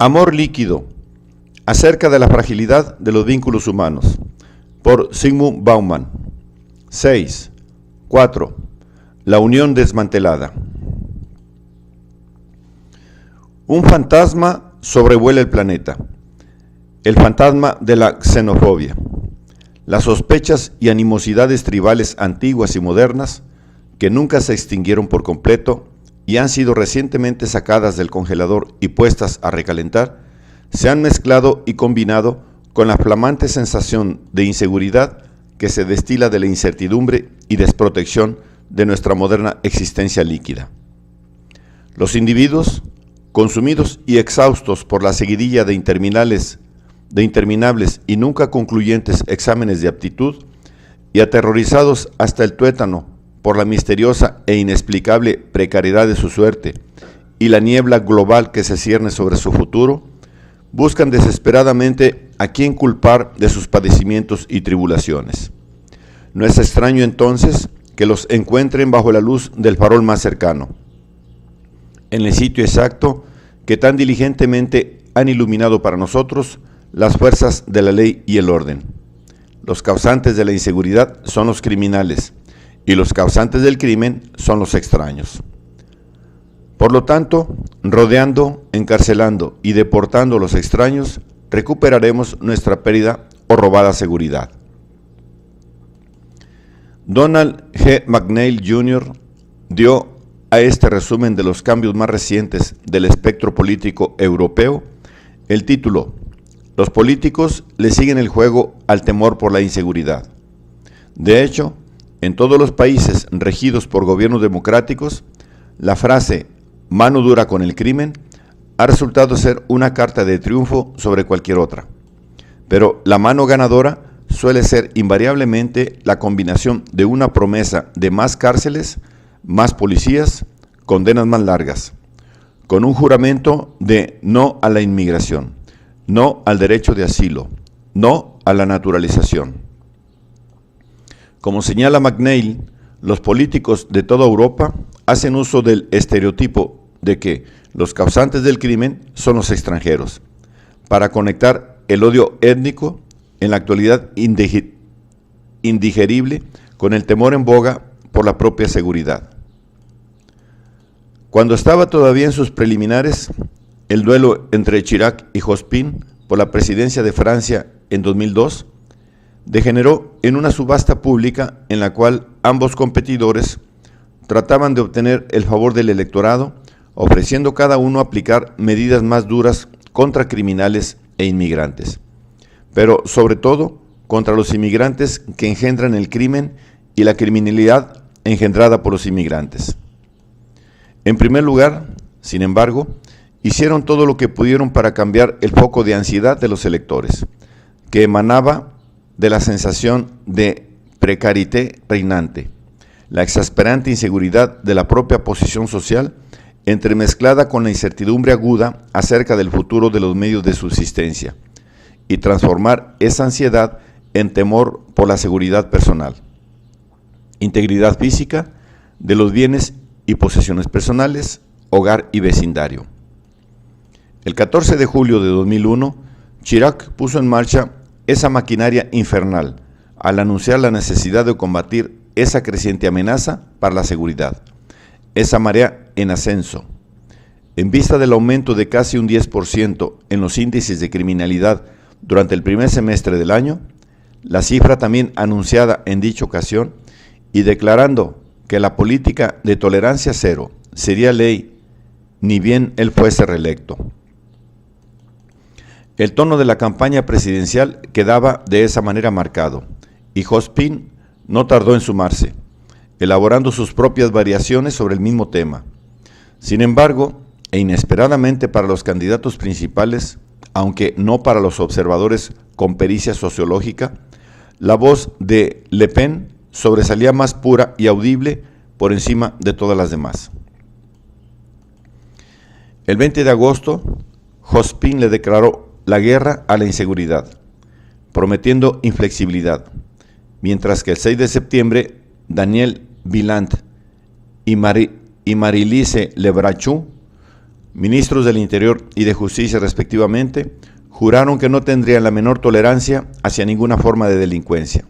Amor líquido, acerca de la fragilidad de los vínculos humanos, por Zygmunt Bauman. 6. 4. La unión desmantelada. Un fantasma sobrevuela el planeta, el fantasma de la xenofobia. Las sospechas y animosidades tribales antiguas y modernas, que nunca se extinguieron por completo y han sido recientemente sacadas del congelador y puestas a recalentar, se han mezclado y combinado con la flamante sensación de inseguridad que se destila de la incertidumbre y desprotección de nuestra moderna existencia líquida. Los individuos, consumidos y exhaustos por la seguidilla de interminables y nunca concluyentes exámenes de aptitud, y aterrorizados hasta el tuétano por la misteriosa e inexplicable precariedad de su suerte y la niebla global que se cierne sobre su futuro, buscan desesperadamente a quién culpar de sus padecimientos y tribulaciones. No es extraño entonces que los encuentren bajo la luz del farol más cercano, en el sitio exacto que tan diligentemente han iluminado para nosotros las fuerzas de la ley y el orden. Los causantes de la inseguridad son los criminales, y los causantes del crimen son los extraños. Por lo tanto, rodeando, encarcelando y deportando a los extraños, recuperaremos nuestra pérdida o robada seguridad. Donald G. McNeil Jr. dio a este resumen de los cambios más recientes del espectro político europeo el título: Los políticos le siguen el juego al temor por la inseguridad. De hecho, en todos los países regidos por gobiernos democráticos, la frase "mano dura con el crimen" ha resultado ser una carta de triunfo sobre cualquier otra. Pero la mano ganadora suele ser invariablemente la combinación de una promesa de más cárceles, más policías, condenas más largas, con un juramento de no a la inmigración, no al derecho de asilo, no a la naturalización. Como señala McNeil, los políticos de toda Europa hacen uso del estereotipo de que los causantes del crimen son los extranjeros, para conectar el odio étnico, en la actualidad indigerible, con el temor en boga por la propia seguridad. Cuando estaba todavía en sus preliminares, el duelo entre Chirac y Jospin por la presidencia de Francia en 2002, degeneró en una subasta pública en la cual ambos competidores trataban de obtener el favor del electorado, ofreciendo cada uno aplicar medidas más duras contra criminales e inmigrantes, pero sobre todo contra los inmigrantes que engendran el crimen y la criminalidad engendrada por los inmigrantes. En primer lugar, sin embargo, hicieron todo lo que pudieron para cambiar el foco de ansiedad de los electores, que emanaba de la sensación de precarité reinante, la exasperante inseguridad de la propia posición social, entremezclada con la incertidumbre aguda acerca del futuro de los medios de subsistencia, y transformar esa ansiedad en temor por la seguridad personal, integridad física de los bienes y posesiones personales, hogar y vecindario. El 14 de julio de 2001, Chirac puso en marcha esa maquinaria infernal al anunciar la necesidad de combatir esa creciente amenaza para la seguridad, esa marea en ascenso. En vista del aumento de casi un 10% en los índices de criminalidad durante el primer semestre del año, la cifra también anunciada en dicha ocasión, y declarando que la política de tolerancia cero sería ley ni bien él fuese reelecto. El tono de la campaña presidencial quedaba de esa manera marcado, y Jospin no tardó en sumarse, elaborando sus propias variaciones sobre el mismo tema. Sin embargo, e inesperadamente para los candidatos principales, aunque no para los observadores con pericia sociológica, la voz de Le Pen sobresalía más pura y audible por encima de todas las demás. El 20 de agosto, Jospin le declaró la guerra a la inseguridad, prometiendo inflexibilidad, mientras que el 6 de septiembre, Daniel Villand y Marie-Lise Lebrachou ministros del Interior y de Justicia respectivamente, juraron que no tendrían la menor tolerancia hacia ninguna forma de delincuencia.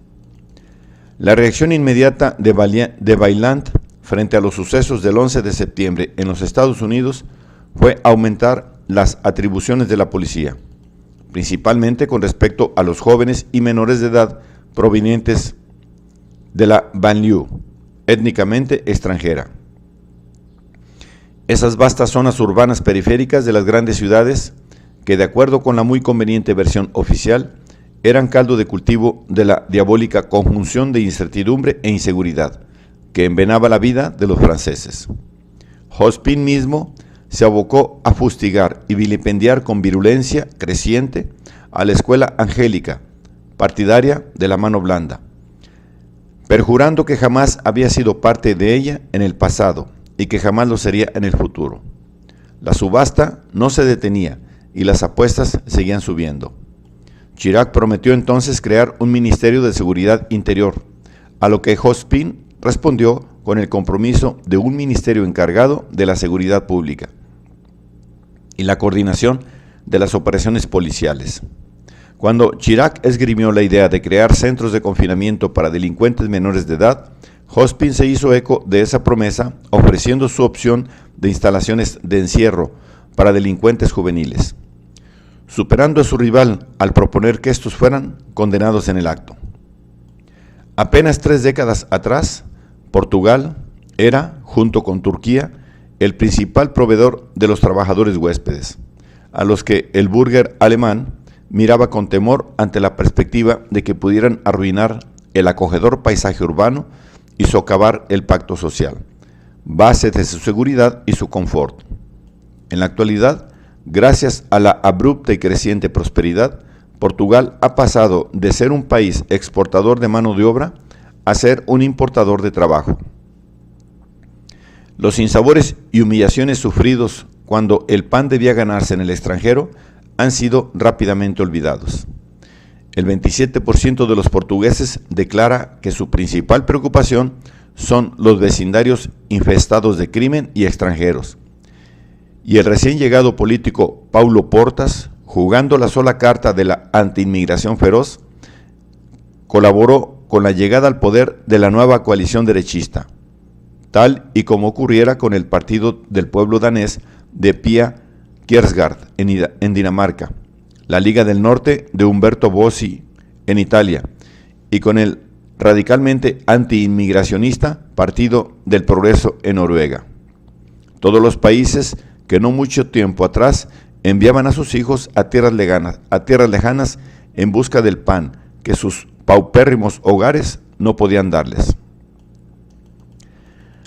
La reacción inmediata de Vaillant frente a los sucesos del 11 de septiembre en los Estados Unidos fue aumentar las atribuciones de la policía, principalmente con respecto a los jóvenes y menores de edad provenientes de la banlieue, étnicamente extranjera. Esas vastas zonas urbanas periféricas de las grandes ciudades, que de acuerdo con la muy conveniente versión oficial, eran caldo de cultivo de la diabólica conjunción de incertidumbre e inseguridad que envenenaba la vida de los franceses. Jospin mismo se abocó a fustigar y vilipendiar con virulencia creciente a la escuela angélica, partidaria de la mano blanda, perjurando que jamás había sido parte de ella en el pasado y que jamás lo sería en el futuro. La subasta no se detenía y las apuestas seguían subiendo. Chirac prometió entonces crear un Ministerio de Seguridad Interior, a lo que Jospin respondió con el compromiso de un ministerio encargado de la seguridad pública y la coordinación de las operaciones policiales. Cuando Chirac esgrimió la idea de crear centros de confinamiento para delincuentes menores de edad, Jospin se hizo eco de esa promesa, ofreciendo su opción de instalaciones de encierro para delincuentes juveniles, superando a su rival al proponer que estos fueran condenados en el acto. Apenas 3 décadas atrás, Portugal era, junto con Turquía, el principal proveedor de los trabajadores huéspedes, a los que el burgués alemán miraba con temor ante la perspectiva de que pudieran arruinar el acogedor paisaje urbano y socavar el pacto social, base de su seguridad y su confort. En la actualidad, gracias a la abrupta y creciente prosperidad, Portugal ha pasado de ser un país exportador de mano de obra a ser un importador de trabajo. Los sinsabores y humillaciones sufridos cuando el pan debía ganarse en el extranjero han sido rápidamente olvidados. El 27% de los portugueses declara que su principal preocupación son los vecindarios infestados de crimen y extranjeros. Y el recién llegado político Paulo Portas, jugando la sola carta de la antiinmigración feroz, colaboró con la llegada al poder de la nueva coalición derechista, tal y como ocurriera con el Partido del Pueblo danés de Pia Kjærsgaard en Dinamarca, la Liga del Norte de Umberto Bossi en Italia y con el radicalmente antiinmigracionista Partido del Progreso en Noruega. Todos los países que no mucho tiempo atrás enviaban a sus hijos a tierras lejanas en busca del pan que sus paupérrimos hogares no podían darles.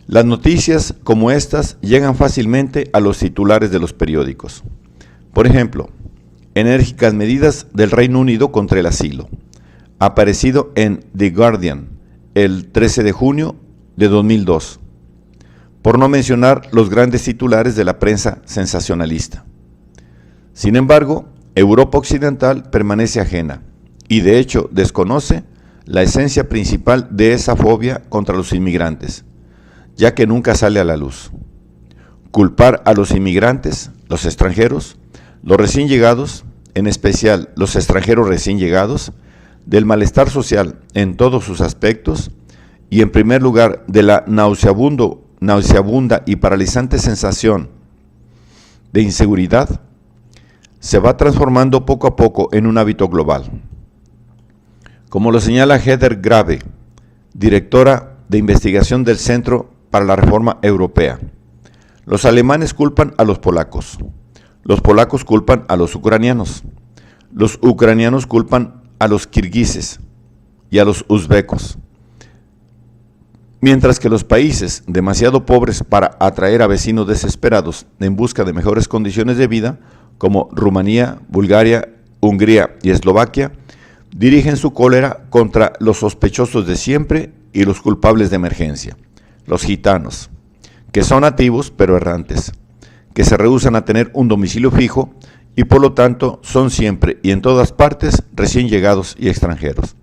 Las noticias como estas llegan fácilmente a los titulares de los periódicos. Por ejemplo, enérgicas medidas del Reino Unido contra el asilo, aparecido en The Guardian el 13 de junio de 2002, por no mencionar los grandes titulares de la prensa sensacionalista. Sin embargo, Europa Occidental permanece ajena y de hecho desconoce la esencia principal de esa fobia contra los inmigrantes, ya que nunca sale a la luz. Culpar a los inmigrantes, los extranjeros, los recién llegados, en especial los extranjeros recién llegados, del malestar social en todos sus aspectos y en primer lugar de la nauseabunda y paralizante sensación de inseguridad, se va transformando poco a poco en un hábito global. Como lo señala Heather Grave, directora de investigación del Centro para la Reforma Europea, los alemanes culpan a los polacos culpan a los ucranianos culpan a los kirguises y a los uzbecos, mientras que los países demasiado pobres para atraer a vecinos desesperados en busca de mejores condiciones de vida, como Rumanía, Bulgaria, Hungría y Eslovaquia, dirigen su cólera contra los sospechosos de siempre y los culpables de emergencia, los gitanos, que son nativos pero errantes, que se rehúsan a tener un domicilio fijo y por lo tanto son siempre y en todas partes recién llegados y extranjeros.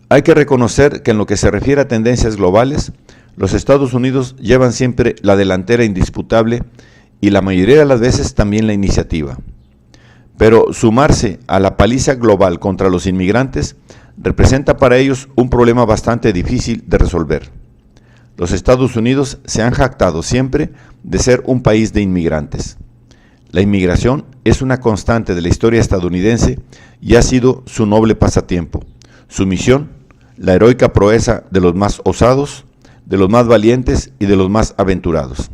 Hay que reconocer que en lo que se refiere a tendencias globales, Los Estados Unidos llevan siempre la delantera indisputable y la mayoría de las veces también la iniciativa. Pero sumarse a la paliza global contra los inmigrantes representa para ellos un problema bastante difícil de resolver. Los Estados Unidos se han jactado siempre de ser un país de inmigrantes. La inmigración es una constante de la historia estadounidense y ha sido su noble pasatiempo, su misión, la heroica proeza de los más osados, de los más valientes y de los más aventurados.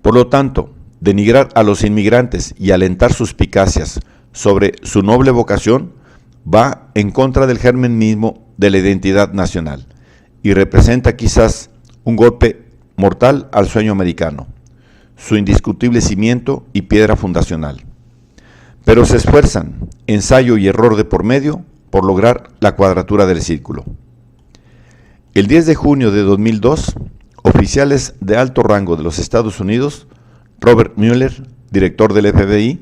Por lo tanto, denigrar a los inmigrantes y alentar suspicacias sobre su noble vocación va en contra del germen mismo de la identidad nacional y representa quizás un golpe mortal al sueño americano, su indiscutible cimiento y piedra fundacional. Pero se esfuerzan, ensayo y error de por medio, por lograr la cuadratura del círculo. El 10 de junio de 2002, oficiales de alto rango de los Estados Unidos, Robert Mueller, director del FBI,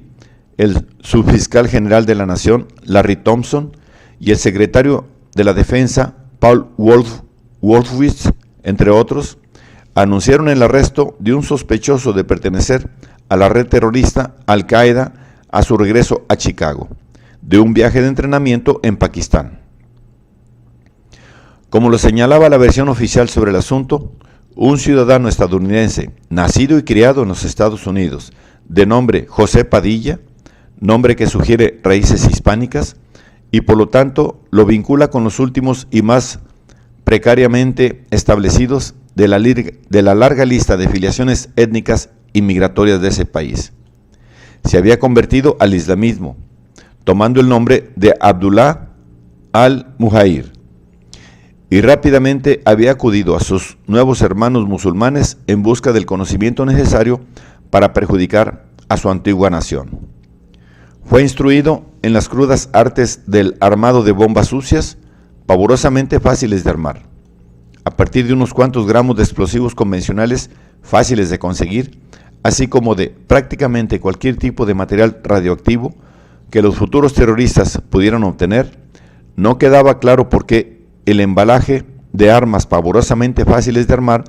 el subfiscal general de la Nación, Larry Thompson, y el secretario de la Defensa, Paul Wolfowitz, entre otros, anunciaron el arresto de un sospechoso de pertenecer a la red terrorista Al-Qaeda a su regreso a Chicago, de un viaje de entrenamiento en Pakistán. Como lo señalaba la versión oficial sobre el asunto, un ciudadano estadounidense, nacido y criado en los Estados Unidos, de nombre José Padilla, nombre que sugiere raíces hispánicas, y por lo tanto lo vincula con los últimos y más precariamente establecidos de la larga lista de filiaciones étnicas y migratorias de ese país. Se había convertido al islamismo, tomando el nombre de Abdullah al-Muhair, y rápidamente había acudido a sus nuevos hermanos musulmanes en busca del conocimiento necesario para perjudicar a su antigua nación. Fue instruido en las crudas artes del armado de bombas sucias, pavorosamente fáciles de armar, a partir de unos cuantos gramos de explosivos convencionales fáciles de conseguir, así como de prácticamente cualquier tipo de material radioactivo que los futuros terroristas pudieran obtener. No quedaba claro por qué el embalaje de armas pavorosamente fáciles de armar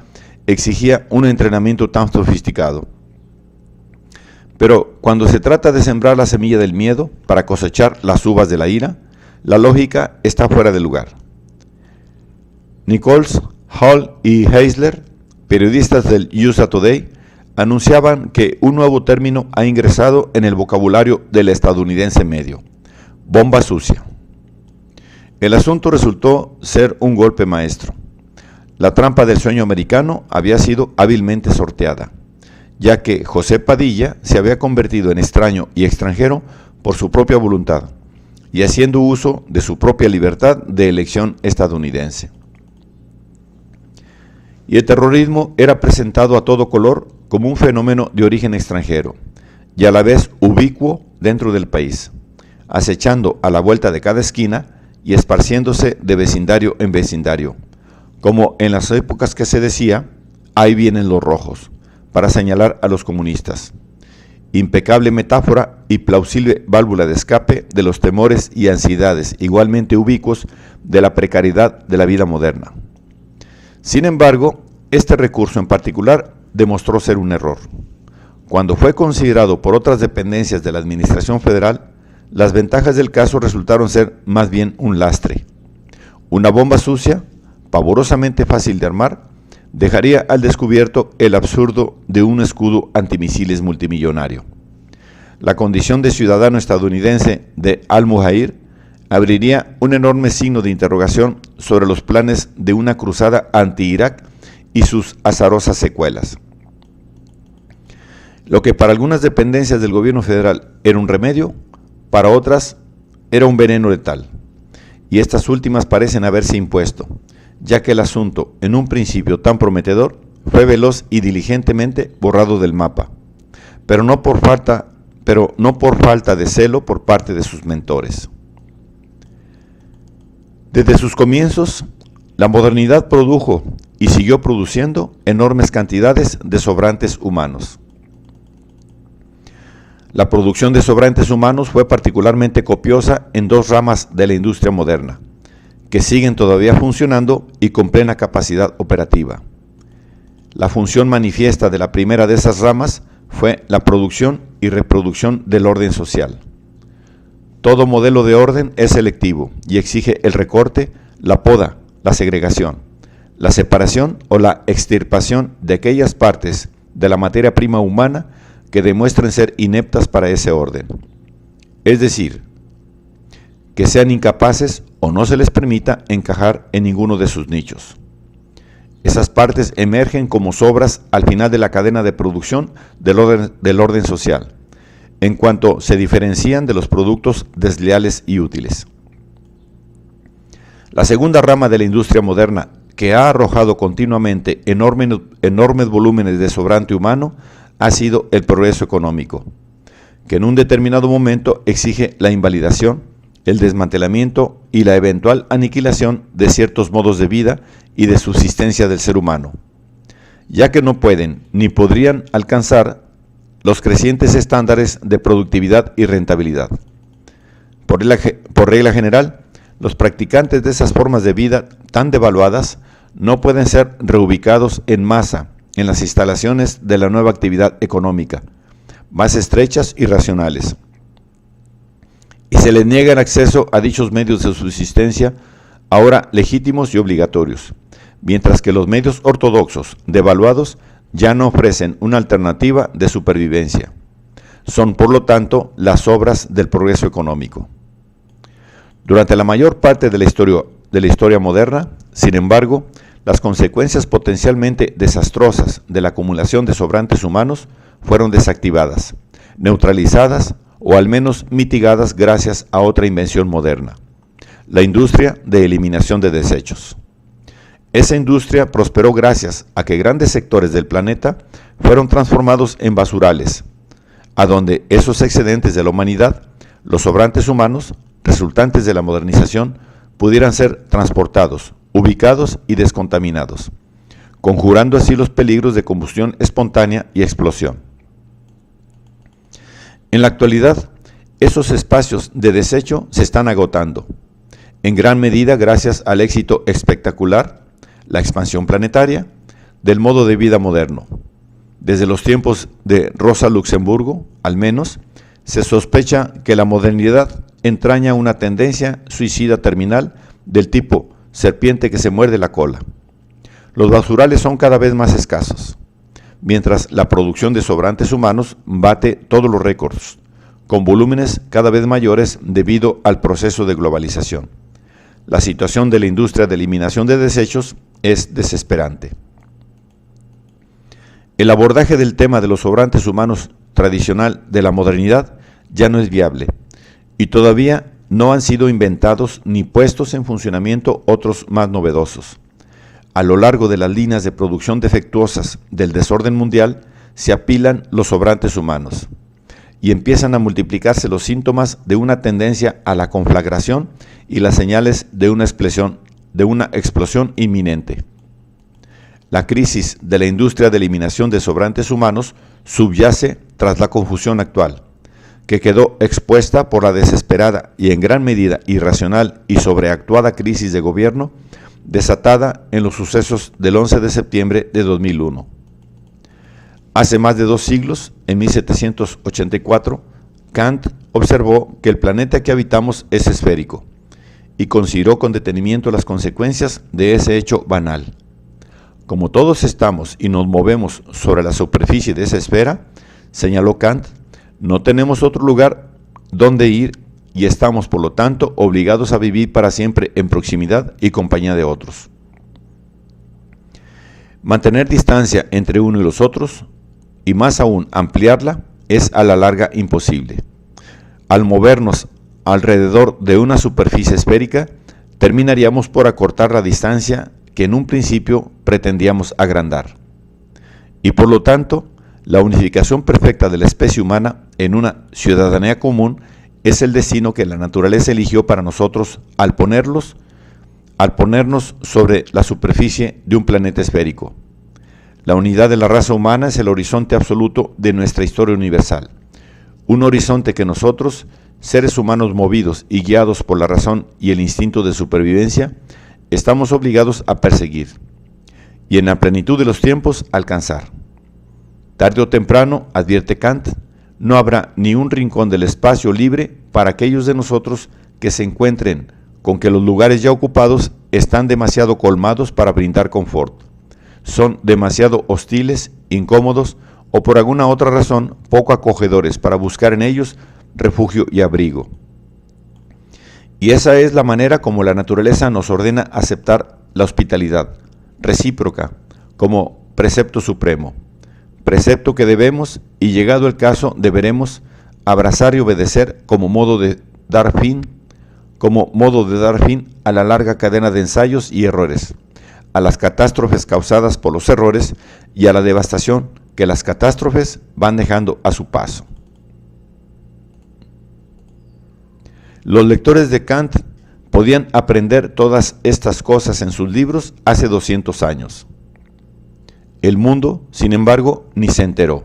exigía un entrenamiento tan sofisticado. Pero cuando se trata de sembrar la semilla del miedo para cosechar las uvas de la ira, la lógica está fuera de lugar. Nichols, Hall y Heisler, periodistas del USA Today, anunciaban que un nuevo término ha ingresado en el vocabulario del estadounidense medio: bomba sucia. El asunto resultó ser un golpe maestro. La trampa del sueño americano había sido hábilmente sorteada, ya que José Padilla se había convertido en extraño y extranjero por su propia voluntad y haciendo uso de su propia libertad de elección estadounidense. Y el terrorismo era presentado a todo color como un fenómeno de origen extranjero y a la vez ubicuo dentro del país, acechando a la vuelta de cada esquina y esparciéndose de vecindario en vecindario, como en las épocas que se decía, ahí vienen los rojos, para señalar a los comunistas. Impecable metáfora y plausible válvula de escape de los temores y ansiedades igualmente ubicuos de la precariedad de la vida moderna. Sin embargo, este recurso en particular demostró ser un error. Cuando fue considerado por otras dependencias de la Administración Federal, las ventajas del caso resultaron ser más bien un lastre. Una bomba sucia, pavorosamente fácil de armar, dejaría al descubierto el absurdo de un escudo antimisiles multimillonario. La condición de ciudadano estadounidense de al-Muhair abriría un enorme signo de interrogación sobre los planes de una cruzada anti-Irak y sus azarosas secuelas. Lo que para algunas dependencias del gobierno federal era un remedio, para otras era un veneno letal, y estas últimas parecen haberse impuesto, ya que el asunto, en un principio tan prometedor, fue veloz y diligentemente borrado del mapa, pero no por falta de celo por parte de sus mentores. Desde sus comienzos, la modernidad produjo y siguió produciendo enormes cantidades de sobrantes humanos. La producción de sobrantes humanos fue particularmente copiosa en dos ramas de la industria moderna, que siguen todavía funcionando y con plena capacidad operativa. La función manifiesta de la primera de esas ramas fue la producción y reproducción del orden social. Todo modelo de orden es selectivo y exige el recorte, la poda, la segregación, la separación o la extirpación de aquellas partes de la materia prima humana que demuestren ser ineptas para ese orden. Es decir, que sean incapaces o no se les permita encajar en ninguno de sus nichos. Esas partes emergen como sobras al final de la cadena de producción del orden social, en cuanto se diferencian de los productos desleales y útiles. La segunda rama de la industria moderna, que ha arrojado continuamente enormes volúmenes de sobrante humano, ha sido el progreso económico, que en un determinado momento exige la invalidación, el desmantelamiento y la eventual aniquilación de ciertos modos de vida y de subsistencia del ser humano, ya que no pueden ni podrían alcanzar los crecientes estándares de productividad y rentabilidad. Por regla general, los practicantes de esas formas de vida tan devaluadas no pueden ser reubicados en masa en las instalaciones de la nueva actividad económica, más estrechas y racionales, y se les niega el acceso a dichos medios de subsistencia, ahora legítimos y obligatorios, mientras que los medios ortodoxos, devaluados, ya no ofrecen una alternativa de supervivencia. Son, por lo tanto, las obras del progreso económico. Durante la mayor parte de la historia moderna, sin embargo, las consecuencias potencialmente desastrosas de la acumulación de sobrantes humanos fueron desactivadas, neutralizadas o al menos mitigadas gracias a otra invención moderna, la industria de eliminación de desechos. Esa industria prosperó gracias a que grandes sectores del planeta fueron transformados en basurales, a donde esos excedentes de la humanidad, los sobrantes humanos, resultantes de la modernización, pudieran ser transportados, ubicados y descontaminados, conjurando así los peligros de combustión espontánea y explosión. En la actualidad, esos espacios de desecho se están agotando, en gran medida gracias al éxito espectacular, la expansión planetaria, del modo de vida moderno. Desde los tiempos de Rosa Luxemburgo, al menos, se sospecha que la modernidad entraña una tendencia suicida terminal del tipo serpiente que se muerde la cola. Los basurales son cada vez más escasos, mientras la producción de sobrantes humanos bate todos los récords, con volúmenes cada vez mayores debido al proceso de globalización. La situación de la industria de eliminación de desechos es desesperante. El abordaje del tema de los sobrantes humanos tradicional de la modernidad ya no es viable, y todavía no han sido inventados ni puestos en funcionamiento otros más novedosos. A lo largo de las líneas de producción defectuosas del desorden mundial se apilan los sobrantes humanos y empiezan a multiplicarse los síntomas de una tendencia a la conflagración y las señales de una explosión inminente. La crisis de la industria de eliminación de sobrantes humanos subyace tras la confusión actual, que quedó expuesta por la desesperada y en gran medida irracional y sobreactuada crisis de gobierno desatada en los sucesos del 11 de septiembre de 2001. Hace más de 2 siglos, en 1784, Kant observó que el planeta que habitamos es esférico y consideró con detenimiento las consecuencias de ese hecho banal. Como todos estamos y nos movemos sobre la superficie de esa esfera, señaló Kant, no tenemos otro lugar donde ir y estamos, por lo tanto, obligados a vivir para siempre en proximidad y compañía de otros. Mantener distancia entre uno y los otros, y más aún ampliarla, es a la larga imposible. Al movernos alrededor de una superficie esférica, terminaríamos por acortar la distancia que en un principio pretendíamos agrandar. Y por lo tanto, la unificación perfecta de la especie humana en una ciudadanía común es el destino que la naturaleza eligió para nosotros al ponernos sobre la superficie de un planeta esférico. La unidad de la raza humana es el horizonte absoluto de nuestra historia universal, un horizonte que nosotros, seres humanos movidos y guiados por la razón y el instinto de supervivencia, estamos obligados a perseguir y en la plenitud de los tiempos alcanzar. Tarde o temprano, advierte Kant, no habrá ni un rincón del espacio libre para aquellos de nosotros que se encuentren con que los lugares ya ocupados están demasiado colmados para brindar confort, son demasiado hostiles, incómodos o por alguna otra razón poco acogedores para buscar en ellos refugio y abrigo. Y esa es la manera como la naturaleza nos ordena aceptar la hospitalidad recíproca como precepto supremo, precepto que debemos, y llegado el caso deberemos, abrazar y obedecer como modo de dar fin a la larga cadena de ensayos y errores, a las catástrofes causadas por los errores y a la devastación que las catástrofes van dejando a su paso. Los lectores de Kant podían aprender todas estas cosas en sus libros hace 200 años. El mundo, sin embargo, ni se enteró.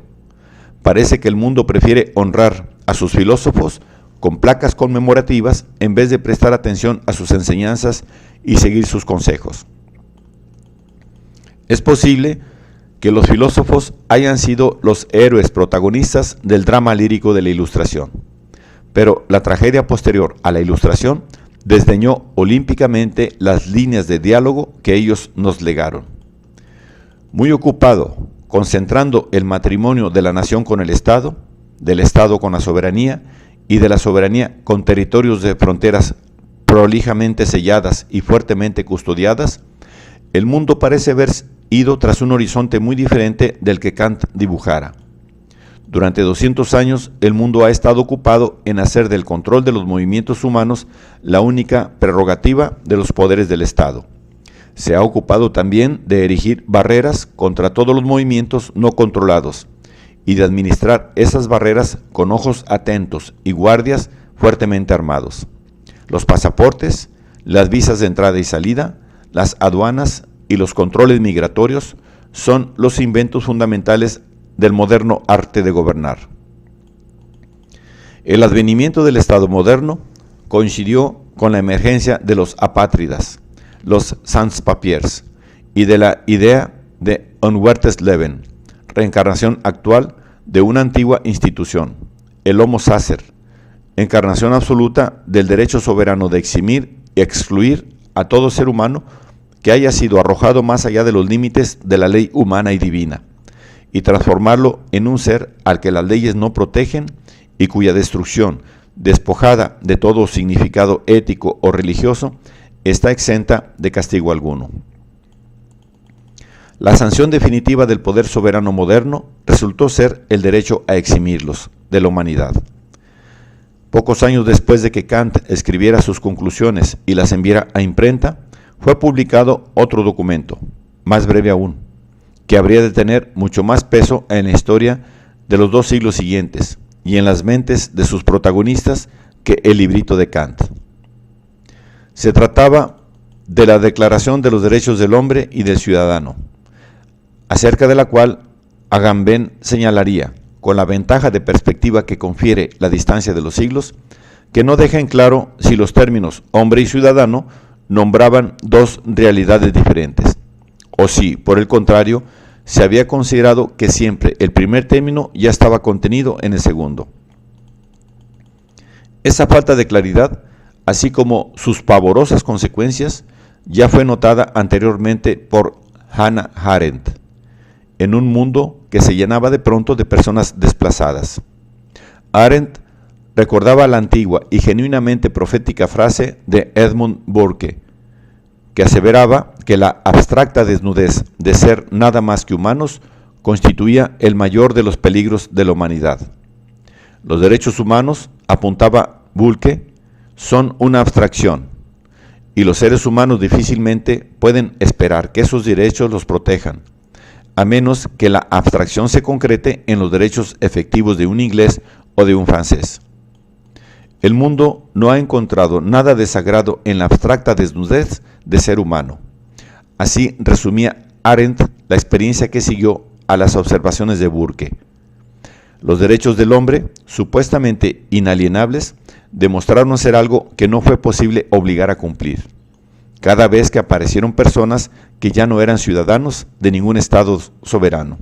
Parece que el mundo prefiere honrar a sus filósofos con placas conmemorativas en vez de prestar atención a sus enseñanzas y seguir sus consejos. Es posible que los filósofos hayan sido los héroes protagonistas del drama lírico de la Ilustración, pero la tragedia posterior a la Ilustración desdeñó olímpicamente las líneas de diálogo que ellos nos legaron. Muy ocupado, concentrando el matrimonio de la nación con el Estado, del Estado con la soberanía y de la soberanía con territorios de fronteras prolijamente selladas y fuertemente custodiadas, el mundo parece haber ido tras un horizonte muy diferente del que Kant dibujara. Durante 200 años, el mundo ha estado ocupado en hacer del control de los movimientos humanos la única prerrogativa de los poderes del Estado. Se ha ocupado también de erigir barreras contra todos los movimientos no controlados y de administrar esas barreras con ojos atentos y guardias fuertemente armados. Los pasaportes, las visas de entrada y salida, las aduanas y los controles migratorios son los inventos fundamentales del moderno arte de gobernar. El advenimiento del Estado moderno coincidió con la emergencia de los apátridas, los sans-papiers, y de la idea de unwertes Leben, reencarnación actual de una antigua institución, el Homo Sacer, encarnación absoluta del derecho soberano de eximir y excluir a todo ser humano que haya sido arrojado más allá de los límites de la ley humana y divina, y transformarlo en un ser al que las leyes no protegen y cuya destrucción, despojada de todo significado ético o religioso, está exenta de castigo alguno. La sanción definitiva del poder soberano moderno resultó ser el derecho a eximirlos de la humanidad. Pocos años después de que Kant escribiera sus conclusiones y las enviara a imprenta, fue publicado otro documento, más breve aún, que habría de tener mucho más peso en la historia de los 2 siglos siguientes y en las mentes de sus protagonistas que el librito de Kant. Se trataba de la Declaración de los Derechos del Hombre y del Ciudadano, acerca de la cual Agamben señalaría, con la ventaja de perspectiva que confiere la distancia de los siglos, que no deja en claro si los términos hombre y ciudadano nombraban 2 realidades diferentes, o si, por el contrario, se había considerado que siempre el primer término ya estaba contenido en el segundo. Esa falta de claridad, así como sus pavorosas consecuencias, ya fue notada anteriormente por Hannah Arendt, en un mundo que se llenaba de pronto de personas desplazadas. Arendt recordaba la antigua y genuinamente profética frase de Edmund Burke, que aseveraba que la abstracta desnudez de ser nada más que humanos constituía el mayor de los peligros de la humanidad. Los derechos humanos, apuntaba Burke, son una abstracción, y los seres humanos difícilmente pueden esperar que esos derechos los protejan, a menos que la abstracción se concrete en los derechos efectivos de un inglés o de un francés. El mundo no ha encontrado nada de sagrado en la abstracta desnudez de ser humano. Así resumía Arendt la experiencia que siguió a las observaciones de Burke. Los derechos del hombre, supuestamente inalienables, demostraron ser algo que no fue posible obligar a cumplir, cada vez que aparecieron personas que ya no eran ciudadanos de ningún Estado soberano.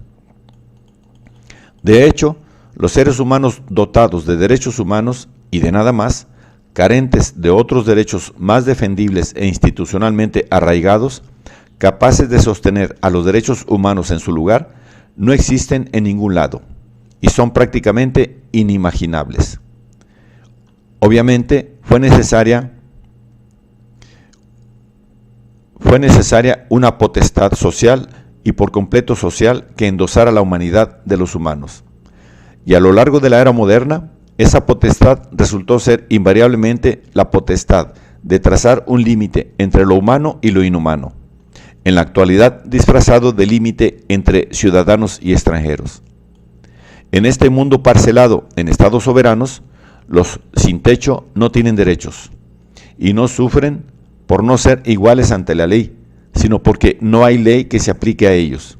De hecho, los seres humanos dotados de derechos humanos y de nada más, carentes de otros derechos más defendibles e institucionalmente arraigados, capaces de sostener a los derechos humanos en su lugar, no existen en ningún lado y son prácticamente inimaginables. Obviamente fue necesaria una potestad social y por completo social que endosara la humanidad de los humanos. Y a lo largo de la era moderna, esa potestad resultó ser invariablemente la potestad de trazar un límite entre lo humano y lo inhumano, en la actualidad disfrazado de límite entre ciudadanos y extranjeros. En este mundo parcelado en estados soberanos, los sin techo no tienen derechos y no sufren por no ser iguales ante la ley, sino porque no hay ley que se aplique a ellos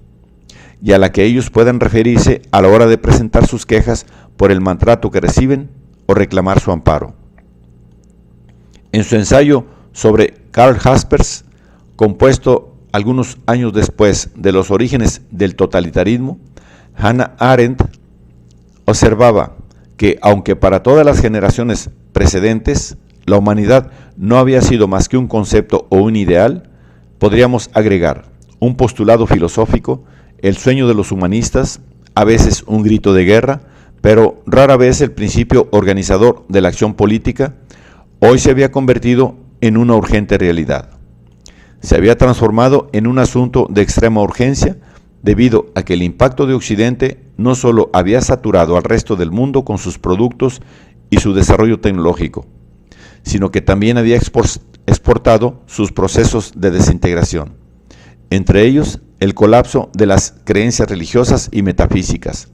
y a la que ellos puedan referirse a la hora de presentar sus quejas por el maltrato que reciben o reclamar su amparo. En su ensayo sobre Karl Jaspers, compuesto algunos años después de los orígenes del totalitarismo, Hannah Arendt observaba que aunque para todas las generaciones precedentes la humanidad no había sido más que un concepto o un ideal, podríamos agregar un postulado filosófico, el sueño de los humanistas, a veces un grito de guerra, pero rara vez el principio organizador de la acción política, hoy se había convertido en una urgente realidad. Se había transformado en un asunto de extrema urgencia debido a que el impacto de Occidente no solo había saturado al resto del mundo con sus productos y su desarrollo tecnológico, sino que también había exportado sus procesos de desintegración, entre ellos el colapso de las creencias religiosas y metafísicas,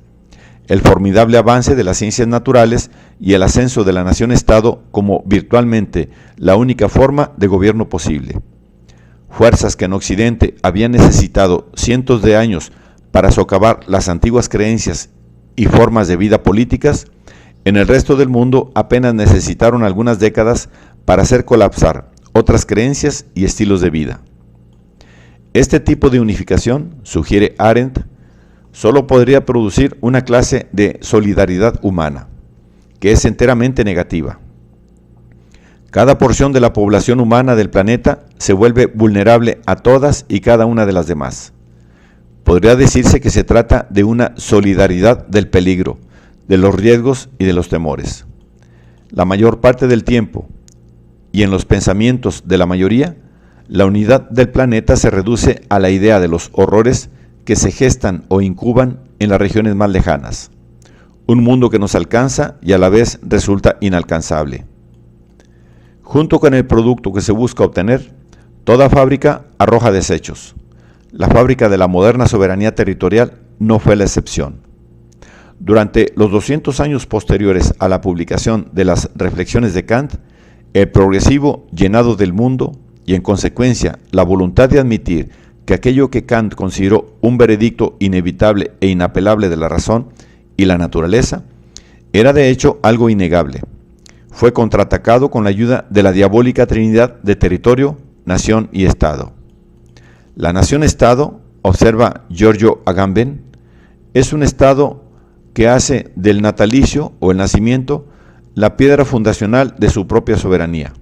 el formidable avance de las ciencias naturales y el ascenso de la nación-estado como virtualmente la única forma de gobierno posible. Fuerzas que en Occidente habían necesitado cientos de años para socavar las antiguas creencias y formas de vida políticas, en el resto del mundo apenas necesitaron algunas décadas para hacer colapsar otras creencias y estilos de vida. Este tipo de unificación, sugiere Arendt, solo podría producir una clase de solidaridad humana, que es enteramente negativa. Cada porción de la población humana del planeta se vuelve vulnerable a todas y cada una de las demás. Podría decirse que se trata de una solidaridad del peligro, de los riesgos y de los temores. La mayor parte del tiempo, y en los pensamientos de la mayoría, la unidad del planeta se reduce a la idea de los horrores que se gestan o incuban en las regiones más lejanas. Un mundo que nos alcanza y a la vez resulta inalcanzable. Junto con el producto que se busca obtener, toda fábrica arroja desechos. La fábrica de la moderna soberanía territorial no fue la excepción. Durante los 200 años posteriores a la publicación de las reflexiones de Kant, el progresivo llenado del mundo y en consecuencia la voluntad de admitir que aquello que Kant consideró un veredicto inevitable e inapelable de la razón y la naturaleza, era de hecho algo innegable. Fue contraatacado con la ayuda de la diabólica trinidad de territorio, nación y Estado. La nación-Estado, observa Giorgio Agamben, es un Estado que hace del natalicio o el nacimiento la piedra fundacional de su propia soberanía.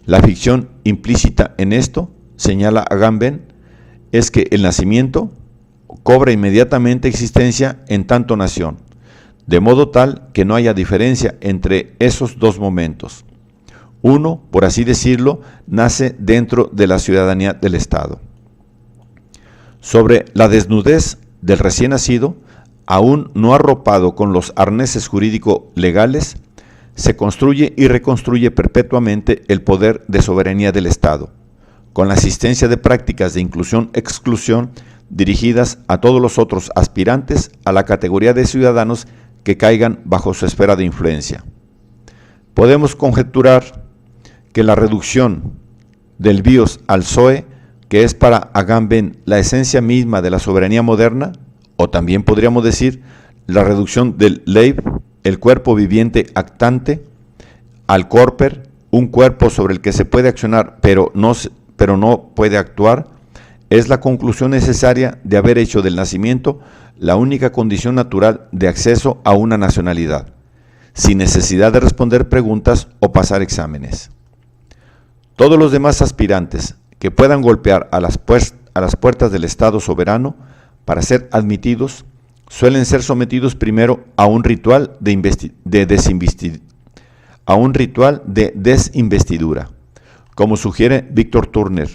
La ficción implícita en esto, señala Agamben, es que el nacimiento cobra inmediatamente existencia en tanto nación, de modo tal que no haya diferencia entre esos dos momentos. Uno, por así decirlo, nace dentro de la ciudadanía del Estado. Sobre la desnudez del recién nacido, aún no arropado con los arneses jurídico-legales, se construye y reconstruye perpetuamente el poder de soberanía del Estado, con la asistencia de prácticas de inclusión-exclusión dirigidas a todos los otros aspirantes a la categoría de ciudadanos que caigan bajo su esfera de influencia. Podemos conjeturar que la reducción del bios al zoe, que es para Agamben la esencia misma de la soberanía moderna, o también podríamos decir la reducción del Leib, el cuerpo viviente actante, al corper, un cuerpo sobre el que se puede accionar pero no puede actuar, es la conclusión necesaria de haber hecho del nacimiento la única condición natural de acceso a una nacionalidad, sin necesidad de responder preguntas o pasar exámenes. Todos los demás aspirantes que puedan golpear a las puertas del Estado soberano para ser admitidos suelen ser sometidos primero a un ritual de desinvestidura, como sugiere Víctor Turner,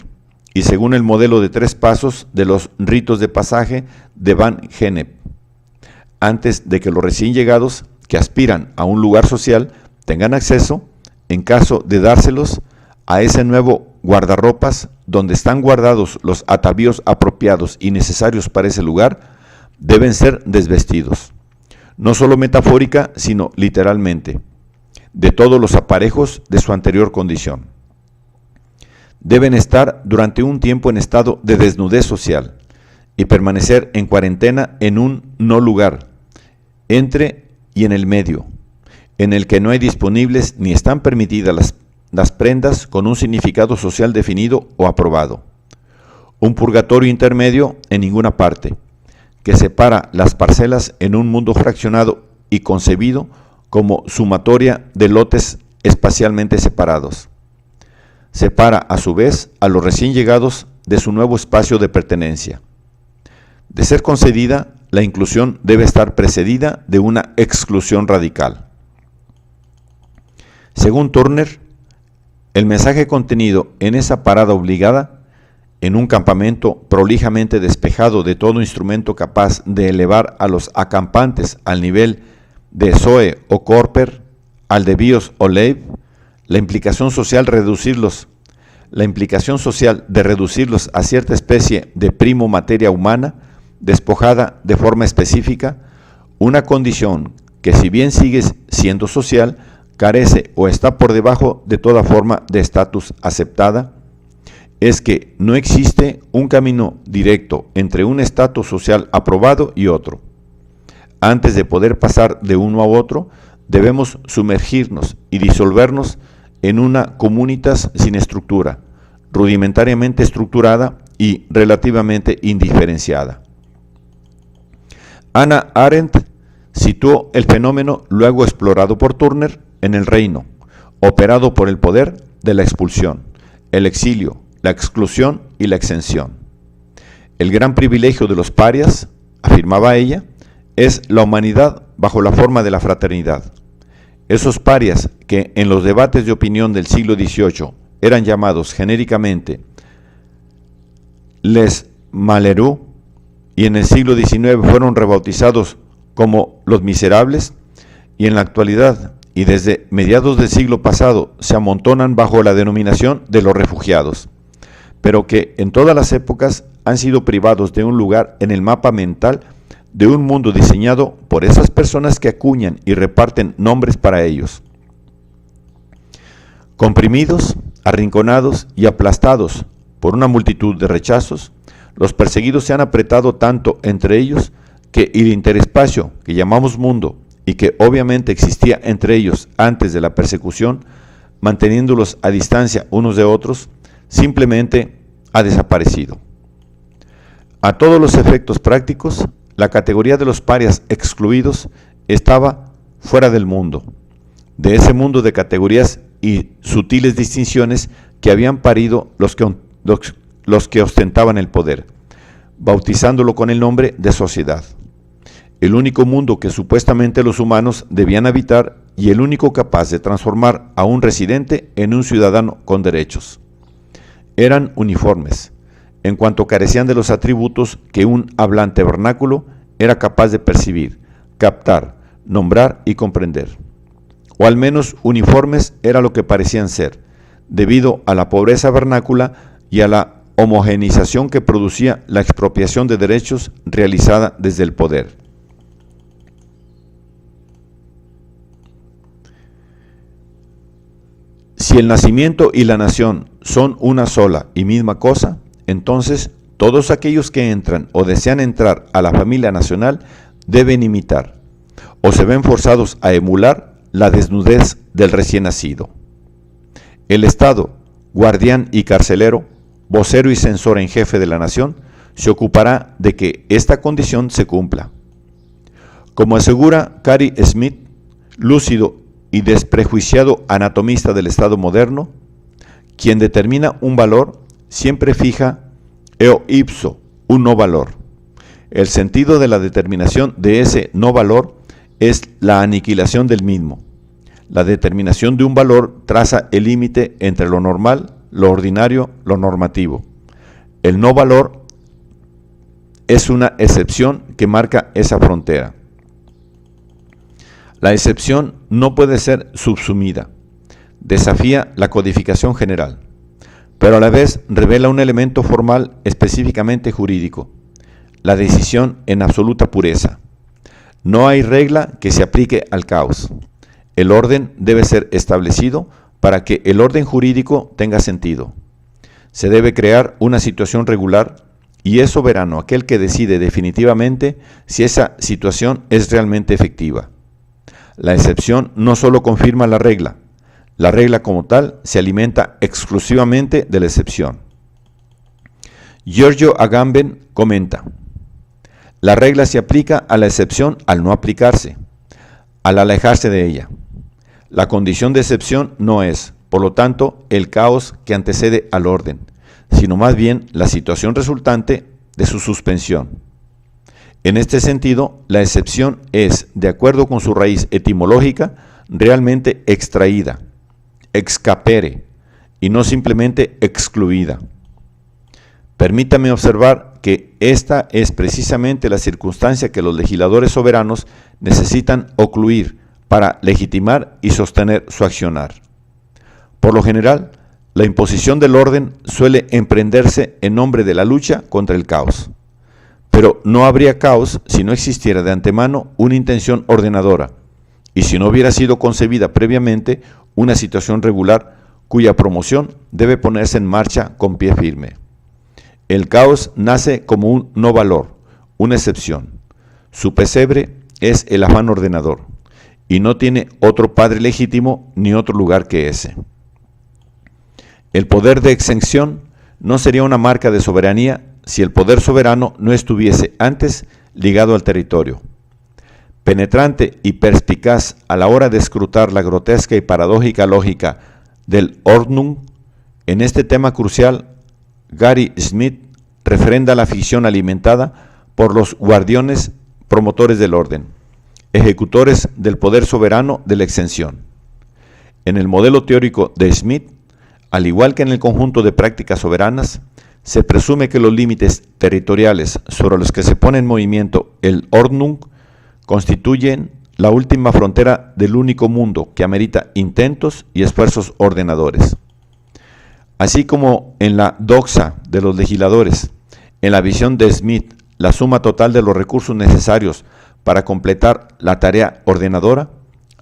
y según el modelo de 3 pasos de los ritos de pasaje de Van Gennep, antes de que los recién llegados que aspiran a un lugar social tengan acceso, en caso de dárselos, a ese nuevo guardarropas donde están guardados los atavíos apropiados y necesarios para ese lugar, deben ser desvestidos, no solo metafórica, sino literalmente, de todos los aparejos de su anterior condición. Deben estar durante un tiempo en estado de desnudez social y permanecer en cuarentena en un no lugar, entre y en el medio, en el que no hay disponibles ni están permitidas las prendas con un significado social definido o aprobado. Un purgatorio intermedio en ninguna parte, que separa las parcelas en un mundo fraccionado y concebido como sumatoria de lotes espacialmente separados. Separa a su vez a los recién llegados de su nuevo espacio de pertenencia. De ser concedida, la inclusión debe estar precedida de una exclusión radical. Según Turner, el mensaje contenido en esa parada obligada, en un campamento prolijamente despejado de todo instrumento capaz de elevar a los acampantes al nivel de Zoe o Corper, al de Bios o Leib, la implicación social de reducirlos a cierta especie de primo materia humana, despojada de forma específica, una condición que, si bien sigue siendo social, carece o está por debajo de toda forma de estatus aceptada, es que no existe un camino directo entre un estatus social aprobado y otro. Antes de poder pasar de uno a otro, debemos sumergirnos y disolvernos en una comunitas sin estructura, rudimentariamente estructurada y relativamente indiferenciada. Hannah Arendt situó el fenómeno luego explorado por Turner en el reino, operado por el poder de la expulsión, el exilio, la exclusión y la exención. El gran privilegio de los parias, afirmaba ella, es la humanidad bajo la forma de la fraternidad. Esos parias que en los debates de opinión del siglo XVIII eran llamados genéricamente les malheureux y en el siglo XIX fueron rebautizados como los miserables, y en la actualidad y desde mediados del siglo pasado se amontonan bajo la denominación de los refugiados, pero que en todas las épocas han sido privados de un lugar en el mapa mental de un mundo diseñado por esas personas que acuñan y reparten nombres para ellos. Comprimidos, arrinconados y aplastados por una multitud de rechazos, los perseguidos se han apretado tanto entre ellos que el interespacio que llamamos mundo y que obviamente existía entre ellos antes de la persecución, manteniéndolos a distancia unos de otros, simplemente ha desaparecido. A todos los efectos prácticos, la categoría de los parias excluidos estaba fuera del mundo, de ese mundo de categorías y sutiles distinciones que habían parido los que ostentaban el poder, bautizándolo con el nombre de sociedad. El único mundo que supuestamente los humanos debían habitar y el único capaz de transformar a un residente en un ciudadano con derechos. Eran uniformes, en cuanto carecían de los atributos que un hablante vernáculo era capaz de percibir, captar, nombrar y comprender. O al menos uniformes era lo que parecían ser, debido a la pobreza vernácula y a la homogeneización que producía la expropiación de derechos realizada desde el poder. Si el nacimiento y la nación son una sola y misma cosa, entonces todos aquellos que entran o desean entrar a la familia nacional deben imitar, o se ven forzados a emular la desnudez del recién nacido. El Estado, guardián y carcelero, vocero y censor en jefe de la nación, se ocupará de que esta condición se cumpla. Como asegura Cary Smith, lúcido y desprejuiciado anatomista del Estado moderno, quien determina un valor siempre fija eo ipso, un no valor. El sentido de la determinación de ese no valor es la aniquilación del mismo. La determinación de un valor traza el límite entre lo normal, lo ordinario, lo normativo. El no valor es una excepción que marca esa frontera. La excepción no puede ser subsumida, desafía la codificación general, pero a la vez revela un elemento formal específicamente jurídico, la decisión en absoluta pureza. No hay regla que se aplique al caos. El orden debe ser establecido para que el orden jurídico tenga sentido. Se debe crear una situación regular y es soberano aquel que decide definitivamente si esa situación es realmente efectiva. La excepción no solo confirma la regla como tal se alimenta exclusivamente de la excepción. Giorgio Agamben comenta: la regla se aplica a la excepción al no aplicarse, al alejarse de ella. La condición de excepción no es, por lo tanto, el caos que antecede al orden, sino más bien la situación resultante de su suspensión. En este sentido, la excepción es, de acuerdo con su raíz etimológica, realmente extraída, ex capere, y no simplemente excluida. Permítame observar que esta es precisamente la circunstancia que los legisladores soberanos necesitan ocluir para legitimar y sostener su accionar. Por lo general, la imposición del orden suele emprenderse en nombre de la lucha contra el caos. Pero no habría caos si no existiera de antemano una intención ordenadora y si no hubiera sido concebida previamente una situación regular cuya promoción debe ponerse en marcha con pie firme. El caos nace como un no valor, una excepción. Su pesebre es el afán ordenador y no tiene otro padre legítimo ni otro lugar que ese. El poder de exención no sería una marca de soberanía si el poder soberano no estuviese antes ligado al territorio. Penetrante y perspicaz a la hora de escrutar la grotesca y paradójica lógica del Ordnung, en este tema crucial, Cary Smith refrenda la ficción alimentada por los guardianes promotores del orden, ejecutores del poder soberano de la exención. En el modelo teórico de Smith, al igual que en el conjunto de prácticas soberanas, se presume que los límites territoriales sobre los que se pone en movimiento el Ordnung constituyen la última frontera del único mundo que amerita intentos y esfuerzos ordenadores. Así como en la doxa de los legisladores, en la visión de Smith, la suma total de los recursos necesarios para completar la tarea ordenadora,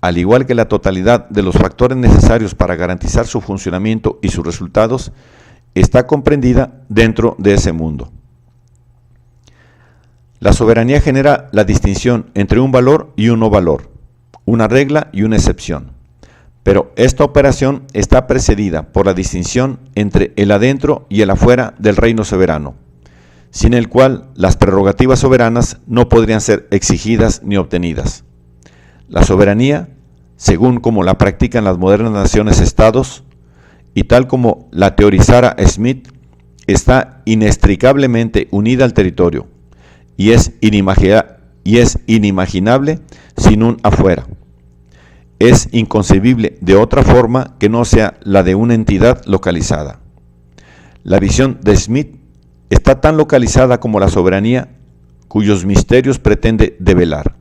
al igual que la totalidad de los factores necesarios para garantizar su funcionamiento y sus resultados, está comprendida dentro de ese mundo. La soberanía genera la distinción entre un valor y un no valor, una regla y una excepción. Pero esta operación está precedida por la distinción entre el adentro y el afuera del reino soberano, sin el cual las prerrogativas soberanas no podrían ser exigidas ni obtenidas. La soberanía, según como la practican las modernas naciones-estados, y tal como la teorizara Smith, está inextricablemente unida al territorio, y es inimaginable sin un afuera. Es inconcebible de otra forma que no sea la de una entidad localizada. La visión de Smith está tan localizada como la soberanía, cuyos misterios pretende develar,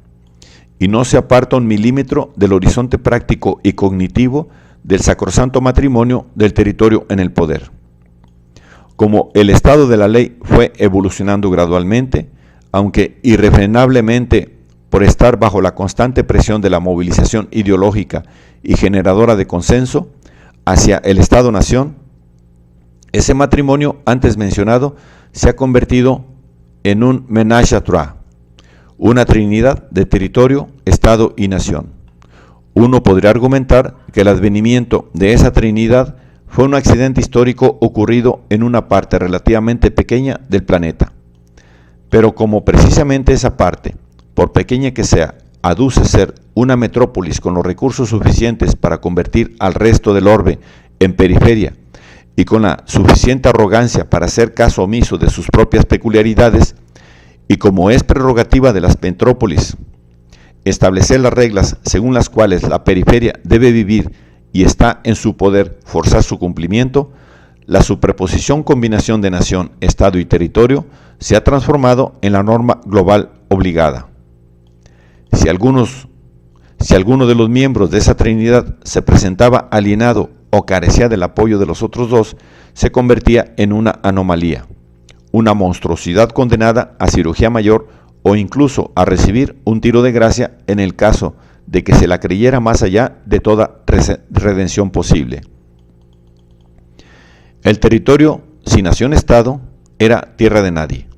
y no se aparta un milímetro del horizonte práctico y cognitivo del sacrosanto matrimonio del territorio en el poder. Como el estado de la ley fue evolucionando gradualmente, aunque irrefrenablemente por estar bajo la constante presión de la movilización ideológica y generadora de consenso hacia el Estado-Nación, ese matrimonio antes mencionado se ha convertido en un ménage à trois, una trinidad de territorio, Estado y nación. Uno podría argumentar que el advenimiento de esa trinidad fue un accidente histórico ocurrido en una parte relativamente pequeña del planeta. Pero como precisamente esa parte, por pequeña que sea, aduce ser una metrópolis con los recursos suficientes para convertir al resto del orbe en periferia y con la suficiente arrogancia para hacer caso omiso de sus propias peculiaridades, y como es prerrogativa de las metrópolis establecer las reglas según las cuales la periferia debe vivir y está en su poder forzar su cumplimiento, la superposición combinación de nación, Estado y territorio se ha transformado en la norma global obligada. Si alguno de los miembros de esa trinidad se presentaba alienado o carecía del apoyo de los otros dos, se convertía en una anomalía, una monstruosidad condenada a cirugía mayor o incluso a recibir un tiro de gracia en el caso de que se la creyera más allá de toda redención posible. El territorio sin nación-estado era tierra de nadie.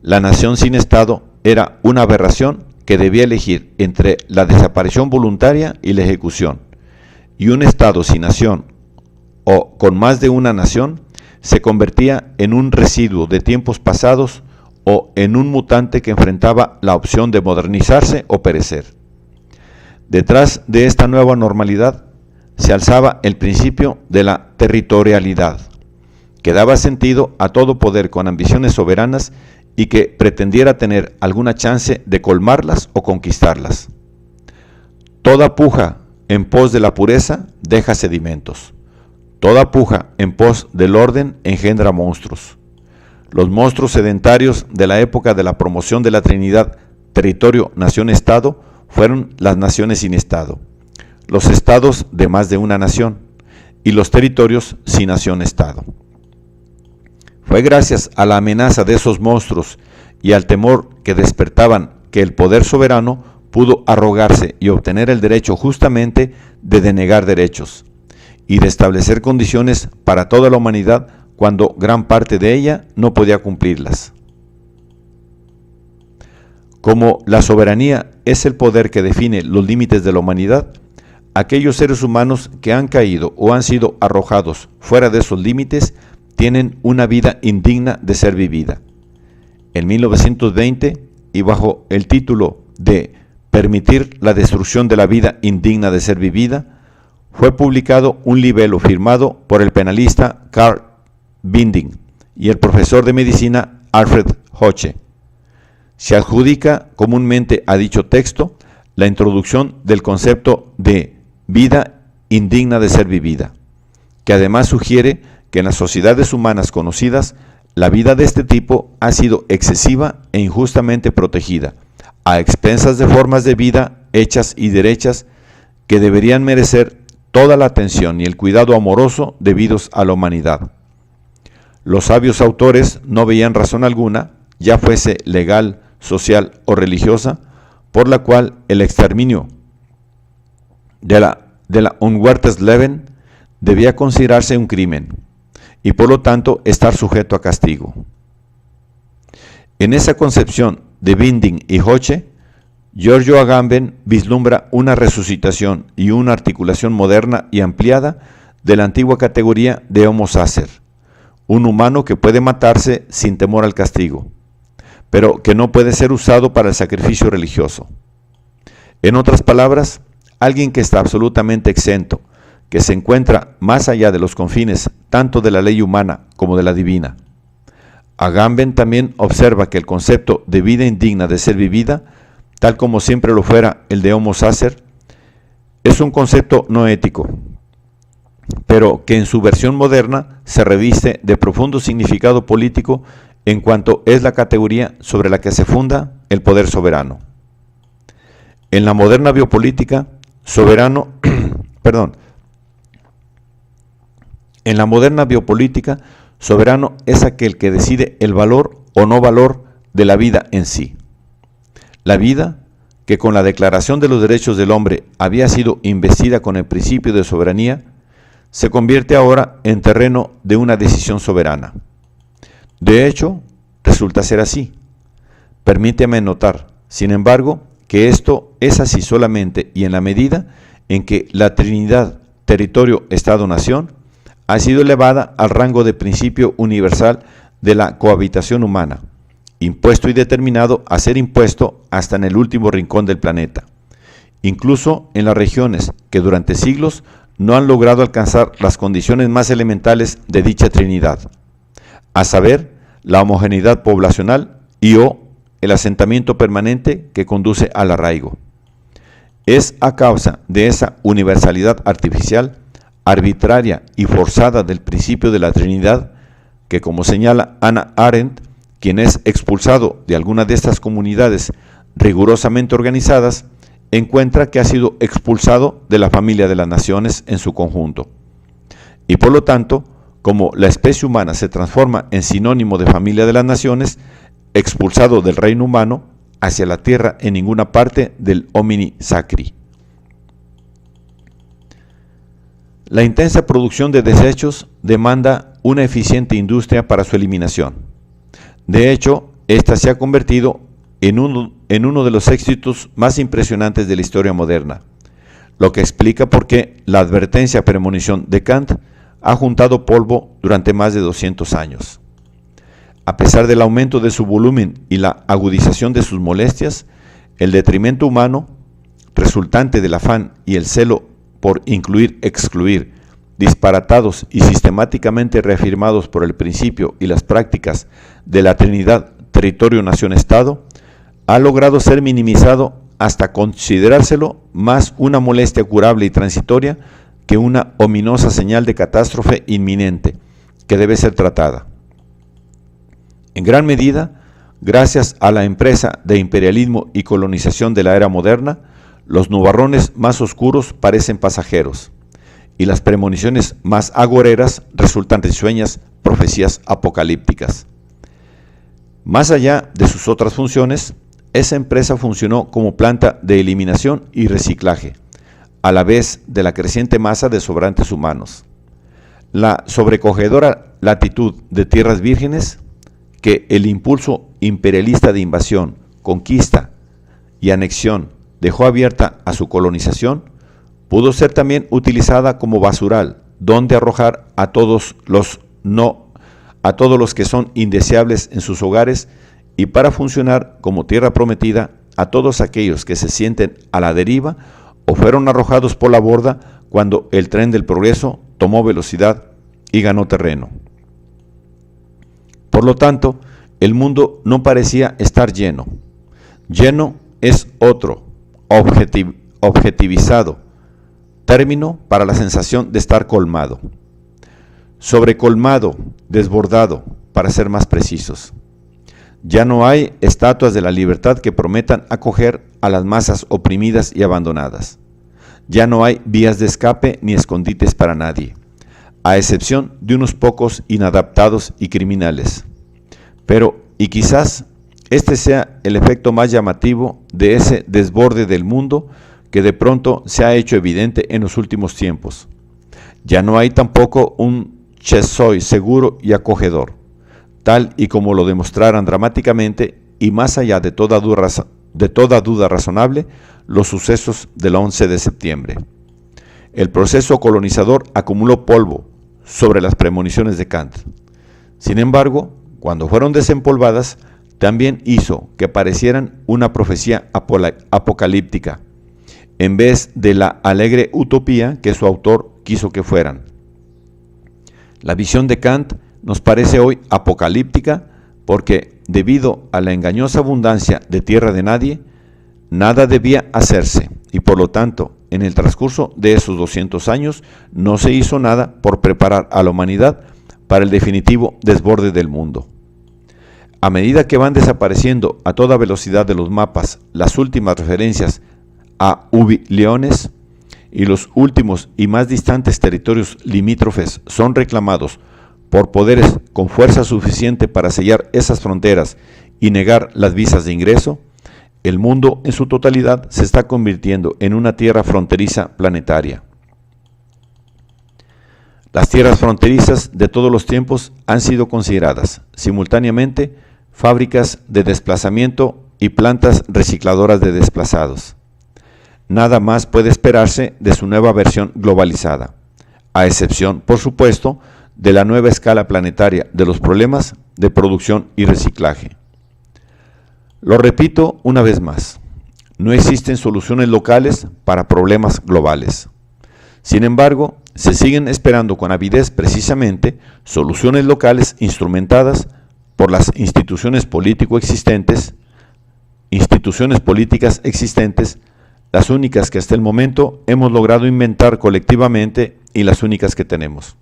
La nación sin estado era una aberración que debía elegir entre la desaparición voluntaria y la ejecución. Y un estado sin nación o con más de una nación se convertía en un residuo de tiempos pasados o en un mutante que enfrentaba la opción de modernizarse o perecer. Detrás de esta nueva normalidad se alzaba el principio de la territorialidad, que daba sentido a todo poder con ambiciones soberanas y que pretendiera tener alguna chance de colmarlas o conquistarlas. Toda puja en pos de la pureza deja sedimentos. Toda puja en pos del orden engendra monstruos. Los monstruos sedentarios de la época de la promoción de la Trinidad, territorio, nación, Estado, fueron las naciones sin Estado, los estados de más de una nación y los territorios sin nación-Estado. Fue gracias a la amenaza de esos monstruos y al temor que despertaban que el poder soberano pudo arrogarse y obtener el derecho justamente de denegar derechos y de establecer condiciones para toda la humanidad cuando gran parte de ella no podía cumplirlas. Como la soberanía es el poder que define los límites de la humanidad, aquellos seres humanos que han caído o han sido arrojados fuera de esos límites tienen una vida indigna de ser vivida. En 1920, y bajo el título de Permitir la destrucción de la vida indigna de ser vivida, fue publicado un libelo firmado por el penalista Carl Binding y el profesor de medicina Alfred Hoche. Se adjudica comúnmente a dicho texto la introducción del concepto de vida indigna de ser vivida, que además sugiere que en las sociedades humanas conocidas, la vida de este tipo ha sido excesiva e injustamente protegida, a expensas de formas de vida hechas y derechas que deberían merecer toda la atención y el cuidado amoroso debidos a la humanidad. Los sabios autores no veían razón alguna, ya fuese legal, social o religiosa, por la cual el exterminio de la Unwertes Leben debía considerarse un crimen y por lo tanto estar sujeto a castigo. En esa concepción de Binding y Hoche, Giorgio Agamben vislumbra una resucitación y una articulación moderna y ampliada de la antigua categoría de Homo sacer, un humano que puede matarse sin temor al castigo, pero que no puede ser usado para el sacrificio religioso. En otras palabras, alguien que está absolutamente exento, que se encuentra más allá de los confines tanto de la ley humana como de la divina. Agamben también observa que el concepto de vida indigna de ser vivida, tal como siempre lo fuera el de Homo sacer, es un concepto no ético, pero que en su versión moderna se reviste de profundo significado político en cuanto es la categoría sobre la que se funda el poder soberano. En la moderna biopolítica, soberano, en la moderna biopolítica, soberano es aquel que decide el valor o no valor de la vida en sí. La vida, que con la Declaración de los Derechos del Hombre había sido investida con el principio de soberanía, se convierte ahora en terreno de una decisión soberana. De hecho, resulta ser así. Permíteme notar Sin embargo, que esto es así solamente y en la medida en que la Trinidad, territorio, Estado, nación, ha sido elevada al rango de principio universal de la cohabitación humana, impuesto y determinado a ser impuesto hasta en el último rincón del planeta, incluso en las regiones que durante siglos no han logrado alcanzar las condiciones más elementales de dicha Trinidad, a saber, la homogeneidad poblacional y o el asentamiento permanente que conduce al arraigo. Es a causa de esa universalidad artificial, arbitraria y forzada del principio de la Trinidad, que, como señala Hannah Arendt, quien es expulsado de alguna de estas comunidades rigurosamente organizadas, encuentra que ha sido expulsado de la familia de las naciones en su conjunto. Y por lo tanto, como la especie humana se transforma en sinónimo de familia de las naciones, expulsado del reino humano hacia la tierra en ninguna parte del homini sacri. La intensa producción de desechos demanda una eficiente industria para su eliminación. De hecho, esta se ha convertido en uno de los éxitos más impresionantes de la historia moderna, lo que explica por qué la advertencia premonición de Kant ha juntado polvo durante más de 200 años. A pesar del aumento de su volumen y la agudización de sus molestias, el detrimento humano, resultante del afán y el celo por incluir, excluir, disparatados y sistemáticamente reafirmados por el principio y las prácticas de la Trinidad, territorio, nación, Estado, ha logrado ser minimizado hasta considerárselo más una molestia curable y transitoria que una ominosa señal de catástrofe inminente que debe ser tratada. En gran medida, gracias a la empresa de imperialismo y colonización de la era moderna, los nubarrones más oscuros parecen pasajeros, y las premoniciones más agoreras resultan risueñas profecías apocalípticas. Más allá de sus otras funciones, esa empresa funcionó como planta de eliminación y reciclaje, a la vez de la creciente masa de sobrantes humanos. La sobrecogedora latitud de tierras vírgenes, que el impulso imperialista de invasión, conquista y anexión dejó abierta a su colonización, pudo ser también utilizada como basural, donde arrojar a todos los que son indeseables en sus hogares y para funcionar como tierra prometida a todos aquellos que se sienten a la deriva o fueron arrojados por la borda cuando el tren del progreso tomó velocidad y ganó terreno. Por lo tanto, el mundo no parecía estar lleno. Lleno es otro, objetivizado, término para la sensación de estar colmado. Sobrecolmado, desbordado, para ser más precisos. Ya no hay estatuas de la libertad que prometan acoger a las masas oprimidas y abandonadas. Ya no hay vías de escape ni escondites para nadie, a excepción de unos pocos inadaptados y criminales. Pero, y quizás este sea el efecto más llamativo de ese desborde del mundo que de pronto se ha hecho evidente en los últimos tiempos. Ya no hay tampoco un Chesoy seguro y acogedor, tal y como lo demostraran dramáticamente y más allá de toda duda razonable los sucesos del 11 de septiembre. El proceso colonizador acumuló polvo sobre las premoniciones de Kant. Sin embargo, cuando fueron desempolvadas, también hizo que parecieran una profecía apocalíptica, en vez de la alegre utopía que su autor quiso que fueran. La visión de Kant nos parece hoy apocalíptica porque, debido a la engañosa abundancia de tierra de nadie, nada debía hacerse y por lo tanto, en el transcurso de esos 200 años, no se hizo nada por preparar a la humanidad para el definitivo desborde del mundo. A medida que van desapareciendo a toda velocidad de los mapas las últimas referencias a Ubi-Leones y los últimos y más distantes territorios limítrofes son reclamados por poderes con fuerza suficiente para sellar esas fronteras y negar las visas de ingreso, el mundo en su totalidad se está convirtiendo en una tierra fronteriza planetaria. Las tierras fronterizas de todos los tiempos han sido consideradas simultáneamente fábricas de desplazamiento y plantas recicladoras de desplazados. Nada más puede esperarse de su nueva versión globalizada, a excepción, por supuesto, de la nueva escala planetaria de los problemas de producción y reciclaje. Lo repito una vez más, no existen soluciones locales para problemas globales. Sin embargo, se siguen esperando con avidez precisamente soluciones locales instrumentadas por las instituciones políticas existentes, las únicas que hasta el momento hemos logrado inventar colectivamente y las únicas que tenemos.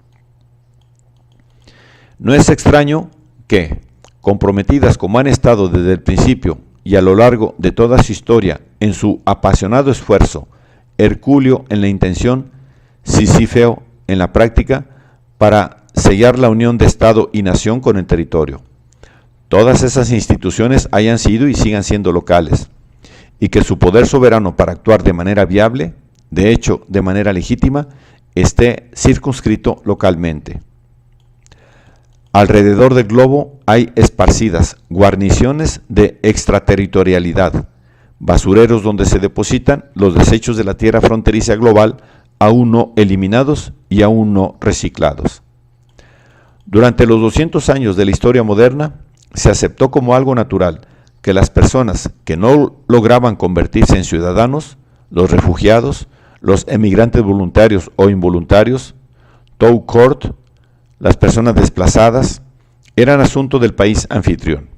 No es extraño que, comprometidas como han estado desde el principio y a lo largo de toda su historia en su apasionado esfuerzo, hercúleo en la intención, sisífeo en la práctica, para sellar la unión de Estado y nación con el territorio, todas esas instituciones hayan sido y sigan siendo locales, y que su poder soberano para actuar de manera viable, de hecho de manera legítima, esté circunscrito localmente. Alrededor del globo hay esparcidas guarniciones de extraterritorialidad, basureros donde se depositan los desechos de la tierra fronteriza global aún no eliminados y aún no reciclados. Durante los 200 años de la historia moderna, se aceptó como algo natural que las personas que no lograban convertirse en ciudadanos, los refugiados, los emigrantes voluntarios o involuntarios, tout court, las personas desplazadas, eran asunto del país anfitrión,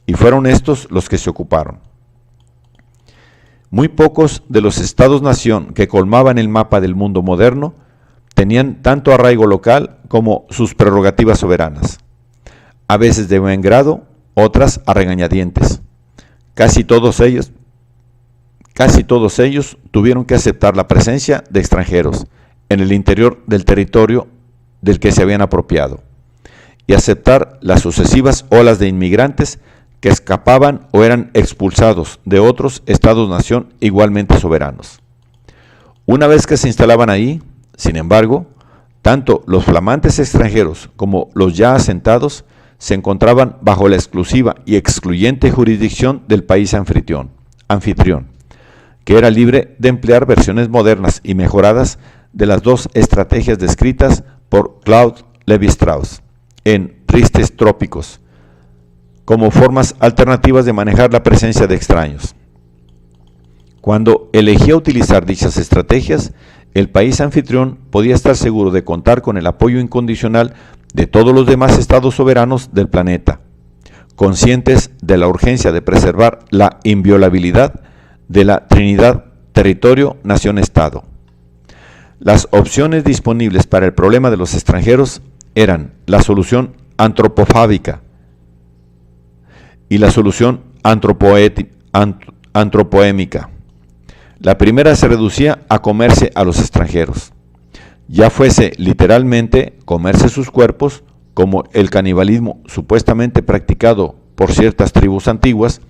y fueron estos los que se ocuparon. Muy pocos de los estados-nación que colmaban el mapa del mundo moderno tenían tanto arraigo local como sus prerrogativas soberanas, a veces de buen grado, otras a regañadientes. Casi todos ellos tuvieron que aceptar la presencia de extranjeros en el interior del territorio del que se habían apropiado y aceptar las sucesivas olas de inmigrantes que escapaban o eran expulsados de otros estados-nación igualmente soberanos. Una vez que se instalaban ahí, sin embargo, tanto los flamantes extranjeros como los ya asentados se encontraban bajo la exclusiva y excluyente jurisdicción del país anfitrión, que era libre de emplear versiones modernas y mejoradas de las dos estrategias descritas por Claude Lévi-Strauss en Tristes Trópicos, como formas alternativas de manejar la presencia de extraños. Cuando elegía utilizar dichas estrategias, el país anfitrión podía estar seguro de contar con el apoyo incondicional de todos los demás estados soberanos del planeta, conscientes de la urgencia de preservar la inviolabilidad de la Trinidad territorio-nación-estado. Las opciones disponibles para el problema de los extranjeros eran la solución antropofábica y la solución antropoémica. La primera se reducía a comerse a los extranjeros, ya fuese literalmente comerse sus cuerpos, como el canibalismo supuestamente practicado por ciertas tribus antiguas,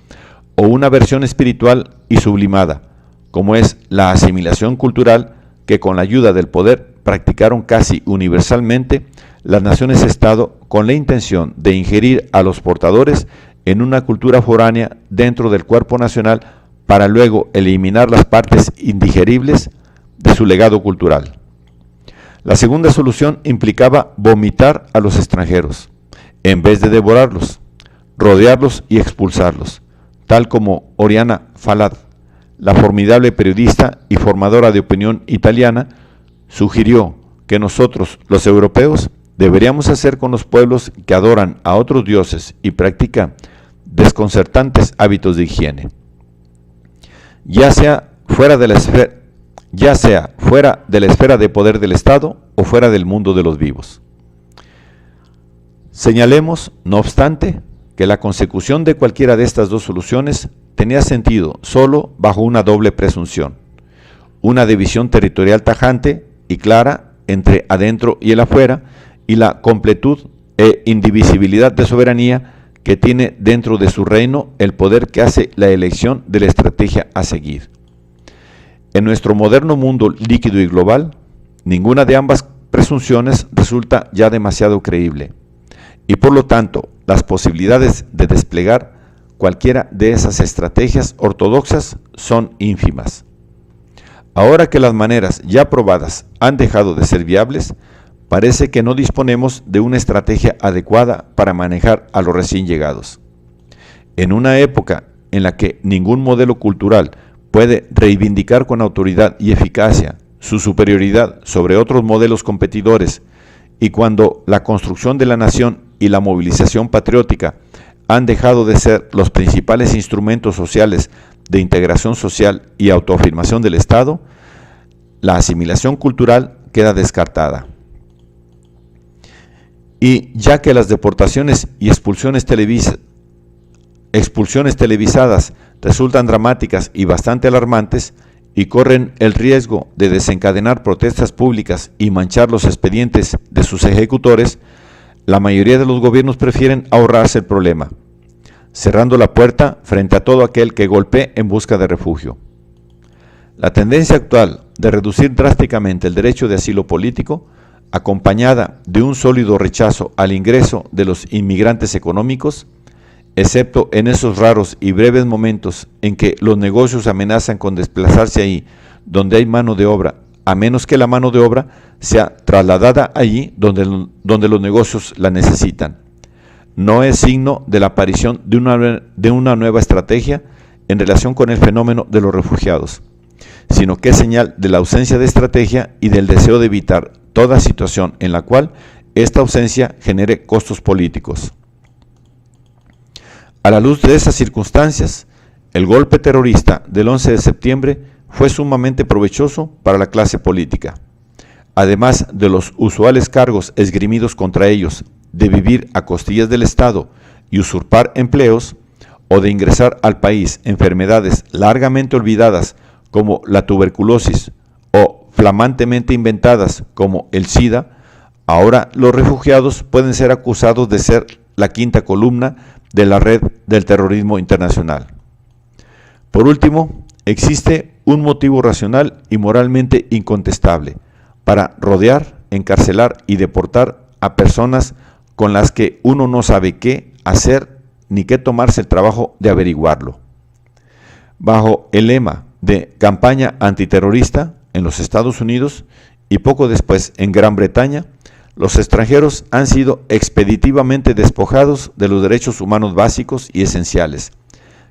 o una versión espiritual y sublimada, como es la asimilación cultural que con la ayuda del poder practicaron casi universalmente las naciones-estado con la intención de ingerir a los portadores en una cultura foránea dentro del cuerpo nacional para luego eliminar las partes indigeribles de su legado cultural. La segunda solución implicaba vomitar a los extranjeros, en vez de devorarlos, rodearlos y expulsarlos, tal como Oriana Falladd, la formidable periodista y formadora de opinión italiana, sugirió que nosotros, los europeos, deberíamos hacer con los pueblos que adoran a otros dioses y practican desconcertantes hábitos de higiene, ya sea fuera de la esfera de poder del Estado o fuera del mundo de los vivos. Señalemos, no obstante, que la consecución de cualquiera de estas dos soluciones tenía sentido solo bajo una doble presunción: una división territorial tajante y clara entre adentro y el afuera, y la completud e indivisibilidad de soberanía que tiene dentro de su reino el poder que hace la elección de la estrategia a seguir. En nuestro moderno mundo líquido y global, ninguna de ambas presunciones resulta ya demasiado creíble, y por lo tanto las posibilidades de desplegar cualquiera de esas estrategias ortodoxas son ínfimas. Ahora que las maneras ya probadas han dejado de ser viables, parece que no disponemos de una estrategia adecuada para manejar a los recién llegados. En una época en la que ningún modelo cultural puede reivindicar con autoridad y eficacia su superioridad sobre otros modelos competidores, y cuando la construcción de la nación y la movilización patriótica han dejado de ser los principales instrumentos sociales de integración social y autoafirmación del Estado, la asimilación cultural queda descartada. Y ya que las deportaciones y expulsiones televisadas resultan dramáticas y bastante alarmantes y corren el riesgo de desencadenar protestas públicas y manchar los expedientes de sus ejecutores, la mayoría de los gobiernos prefieren ahorrarse el problema, cerrando la puerta frente a todo aquel que golpee en busca de refugio. La tendencia actual de reducir drásticamente el derecho de asilo político, acompañada de un sólido rechazo al ingreso de los inmigrantes económicos, excepto en esos raros y breves momentos en que los negocios amenazan con desplazarse ahí donde hay mano de obra, a menos que la mano de obra sea trasladada allí donde los negocios la necesitan. No es signo de la aparición de una nueva estrategia en relación con el fenómeno de los refugiados, sino que es señal de la ausencia de estrategia y del deseo de evitar toda situación en la cual esta ausencia genere costos políticos. A la luz de esas circunstancias, el golpe terrorista del 11 de septiembre fue sumamente provechoso para la clase política. Además de los usuales cargos esgrimidos contra ellos de vivir a costillas del Estado y usurpar empleos, o de ingresar al país enfermedades largamente olvidadas como la tuberculosis o flamantemente inventadas como el SIDA, ahora los refugiados pueden ser acusados de ser la quinta columna de la red del terrorismo internacional. Por último, existe un motivo racional y moralmente incontestable para rodear, encarcelar y deportar a personas con las que uno no sabe qué hacer ni qué tomarse el trabajo de averiguarlo. Bajo el lema de campaña antiterrorista en los Estados Unidos y poco después en Gran Bretaña, los extranjeros han sido expeditivamente despojados de los derechos humanos básicos y esenciales,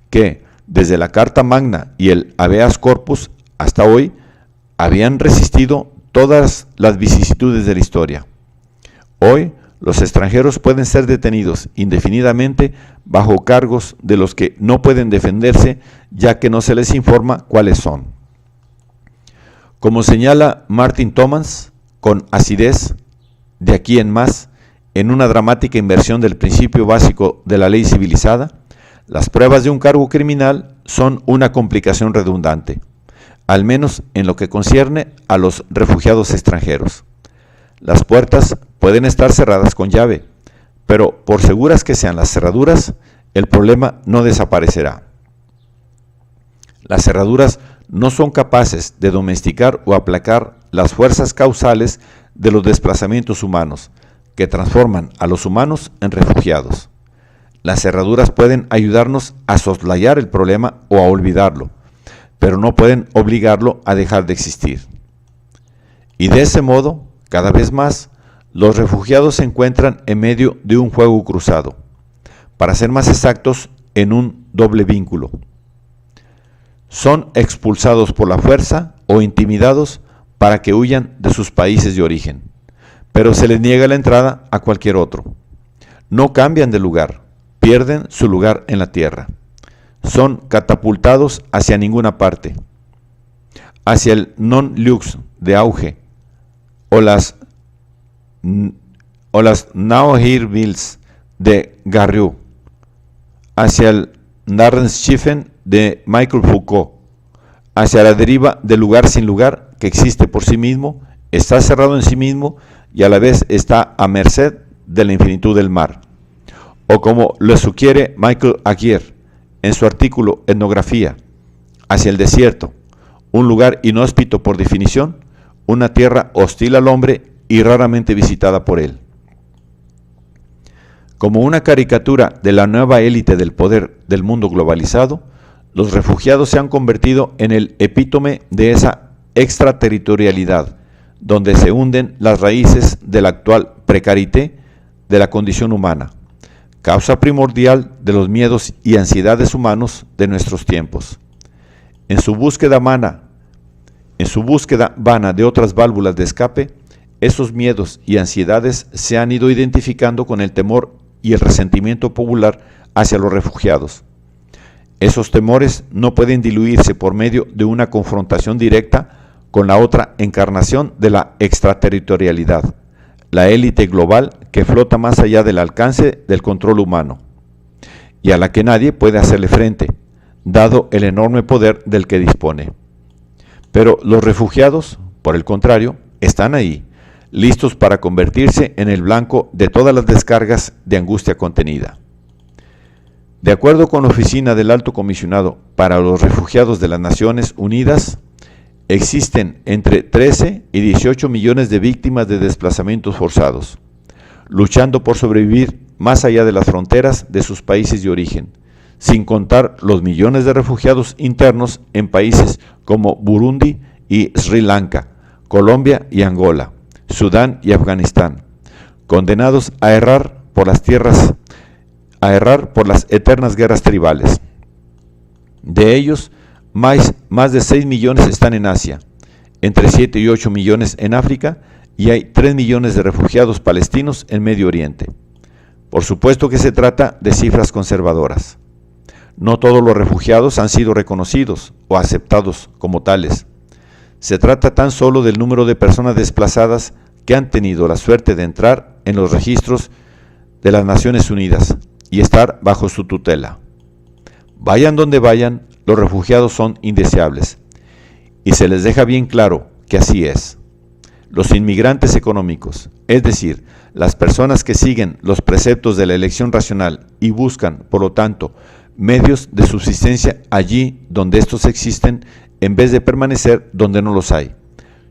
que desde la Carta Magna y el Habeas Corpus hasta hoy habían resistido todas las vicisitudes de la historia. Hoy, los extranjeros pueden ser detenidos indefinidamente bajo cargos de los que no pueden defenderse, ya que no se les informa cuáles son. Como señala Martin Thomas, con acidez, de aquí en más, en una dramática inversión del principio básico de la ley civilizada, las pruebas de un cargo criminal son una complicación redundante, al menos en lo que concierne a los refugiados extranjeros. Las puertas pueden estar cerradas con llave, pero por seguras que sean las cerraduras, el problema no desaparecerá. Las cerraduras no son capaces de domesticar o aplacar las fuerzas causales de los desplazamientos humanos, que transforman a los humanos en refugiados. Las cerraduras pueden ayudarnos a soslayar el problema o a olvidarlo, pero no pueden obligarlo a dejar de existir. Y de ese modo, cada vez más, los refugiados se encuentran en medio de un fuego cruzado, para ser más exactos, en un doble vínculo. Son expulsados por la fuerza o intimidados para que huyan de sus países de origen, pero se les niega la entrada a cualquier otro. No cambian de lugar, pierden su lugar en la tierra. Son catapultados hacia ninguna parte, hacia el non-lux de Auge, o las Nauheerwils de Garrioux, hacia el Narrenschiffen de Michael Foucault, hacia la deriva del lugar sin lugar que existe por sí mismo, está cerrado en sí mismo y a la vez está a merced de la infinitud del mar. O como lo sugiere Michael Aguirre en su artículo Etnografía, hacia el desierto, un lugar inhóspito por definición, una tierra hostil al hombre y raramente visitada por él. Como una caricatura de la nueva élite del poder del mundo globalizado, los refugiados se han convertido en el epítome de esa extraterritorialidad, donde se hunden las raíces de la actual precarité de la condición humana, causa primordial de los miedos y ansiedades humanos de nuestros tiempos. En su búsqueda vana de otras válvulas de escape, esos miedos y ansiedades se han ido identificando con el temor y el resentimiento popular hacia los refugiados. Esos temores no pueden diluirse por medio de una confrontación directa con la otra encarnación de la extraterritorialidad, la élite global que flota más allá del alcance del control humano, y a la que nadie puede hacerle frente, dado el enorme poder del que dispone. Pero los refugiados, por el contrario, están ahí, listos para convertirse en el blanco de todas las descargas de angustia contenida. De acuerdo con la Oficina del Alto Comisionado para los Refugiados de las Naciones Unidas, existen entre 13 y 18 millones de víctimas de desplazamientos forzados, luchando por sobrevivir más allá de las fronteras de sus países de origen, sin contar los millones de refugiados internos en países como Burundi y Sri Lanka, Colombia y Angola, Sudán y Afganistán, condenados a errar por las eternas guerras tribales. De ellos, más de 6 millones están en Asia, entre 7 y 8 millones en África, y hay 3 millones de refugiados palestinos en Medio Oriente. Por supuesto que se trata de cifras conservadoras. No todos los refugiados han sido reconocidos o aceptados como tales. Se trata tan solo del número de personas desplazadas que han tenido la suerte de entrar en los registros de las Naciones Unidas y estar bajo su tutela. Vayan donde vayan, los refugiados son indeseables, y se les deja bien claro que así es. Los inmigrantes económicos, es decir, las personas que siguen los preceptos de la elección racional y buscan, por lo tanto, medios de subsistencia allí donde estos existen, en vez de permanecer donde no los hay,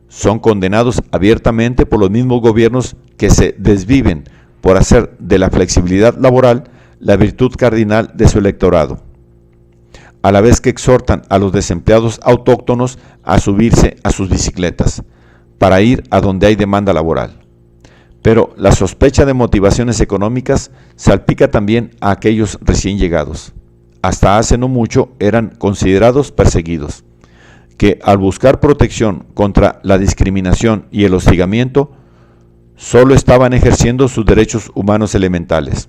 son condenados abiertamente por los mismos gobiernos que se desviven por hacer de la flexibilidad laboral la virtud cardinal de su electorado, a la vez que exhortan a los desempleados autóctonos a subirse a sus bicicletas, para ir a donde hay demanda laboral. Pero la sospecha de motivaciones económicas salpica también a aquellos recién llegados. Hasta hace no mucho eran considerados perseguidos, que al buscar protección contra la discriminación y el hostigamiento, solo estaban ejerciendo sus derechos humanos elementales.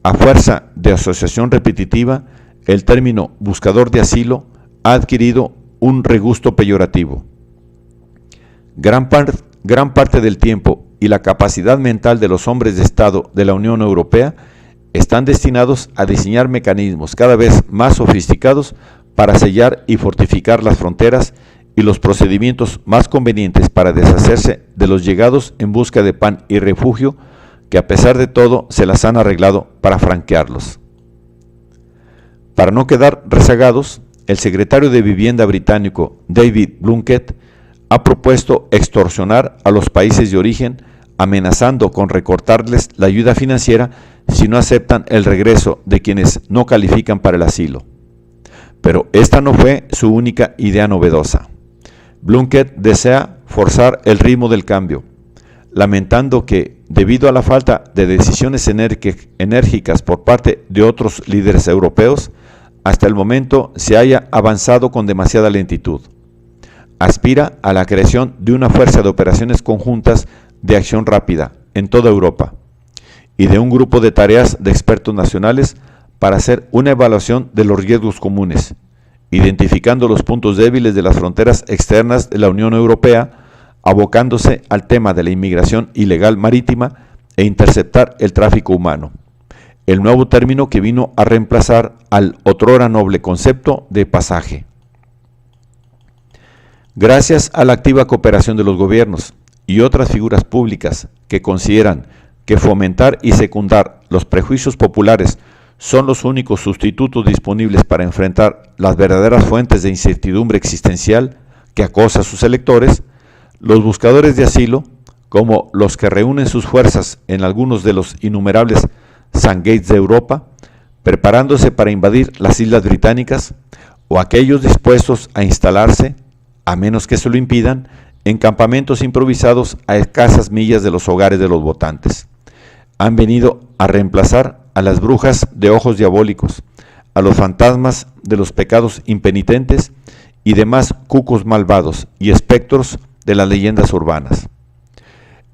A fuerza de asociación repetitiva, el término buscador de asilo ha adquirido un regusto peyorativo. Gran parte del tiempo y la capacidad mental de los hombres de Estado de la Unión Europea están destinados a diseñar mecanismos cada vez más sofisticados para sellar y fortificar las fronteras y los procedimientos más convenientes para deshacerse de los llegados en busca de pan y refugio que a pesar de todo se las han arreglado para franquearlos. Para no quedar rezagados, el secretario de Vivienda británico David Blunkett ha propuesto extorsionar a los países de origen, amenazando con recortarles la ayuda financiera si no aceptan el regreso de quienes no califican para el asilo. Pero esta no fue su única idea novedosa. Blunkett desea forzar el ritmo del cambio, lamentando que, debido a la falta de decisiones enérgicas por parte de otros líderes europeos, hasta el momento se haya avanzado con demasiada lentitud. Aspira a la creación de una fuerza de operaciones conjuntas de acción rápida en toda Europa y de un grupo de tareas de expertos nacionales para hacer una evaluación de los riesgos comunes, identificando los puntos débiles de las fronteras externas de la Unión Europea, abocándose al tema de la inmigración ilegal marítima e interceptar el tráfico humano, el nuevo término que vino a reemplazar al otrora noble concepto de pasaje. Gracias a la activa cooperación de los gobiernos y otras figuras públicas que consideran que fomentar y secundar los prejuicios populares son los únicos sustitutos disponibles para enfrentar las verdaderas fuentes de incertidumbre existencial que acosa a sus electores, los buscadores de asilo, como los que reúnen sus fuerzas en algunos de los innumerables Sandgates de Europa, preparándose para invadir las islas británicas, o aquellos dispuestos a instalarse, a menos que se lo impidan, en campamentos improvisados a escasas millas de los hogares de los votantes. Han venido a reemplazar a las brujas de ojos diabólicos, a los fantasmas de los pecados impenitentes y demás cucos malvados y espectros de las leyendas urbanas.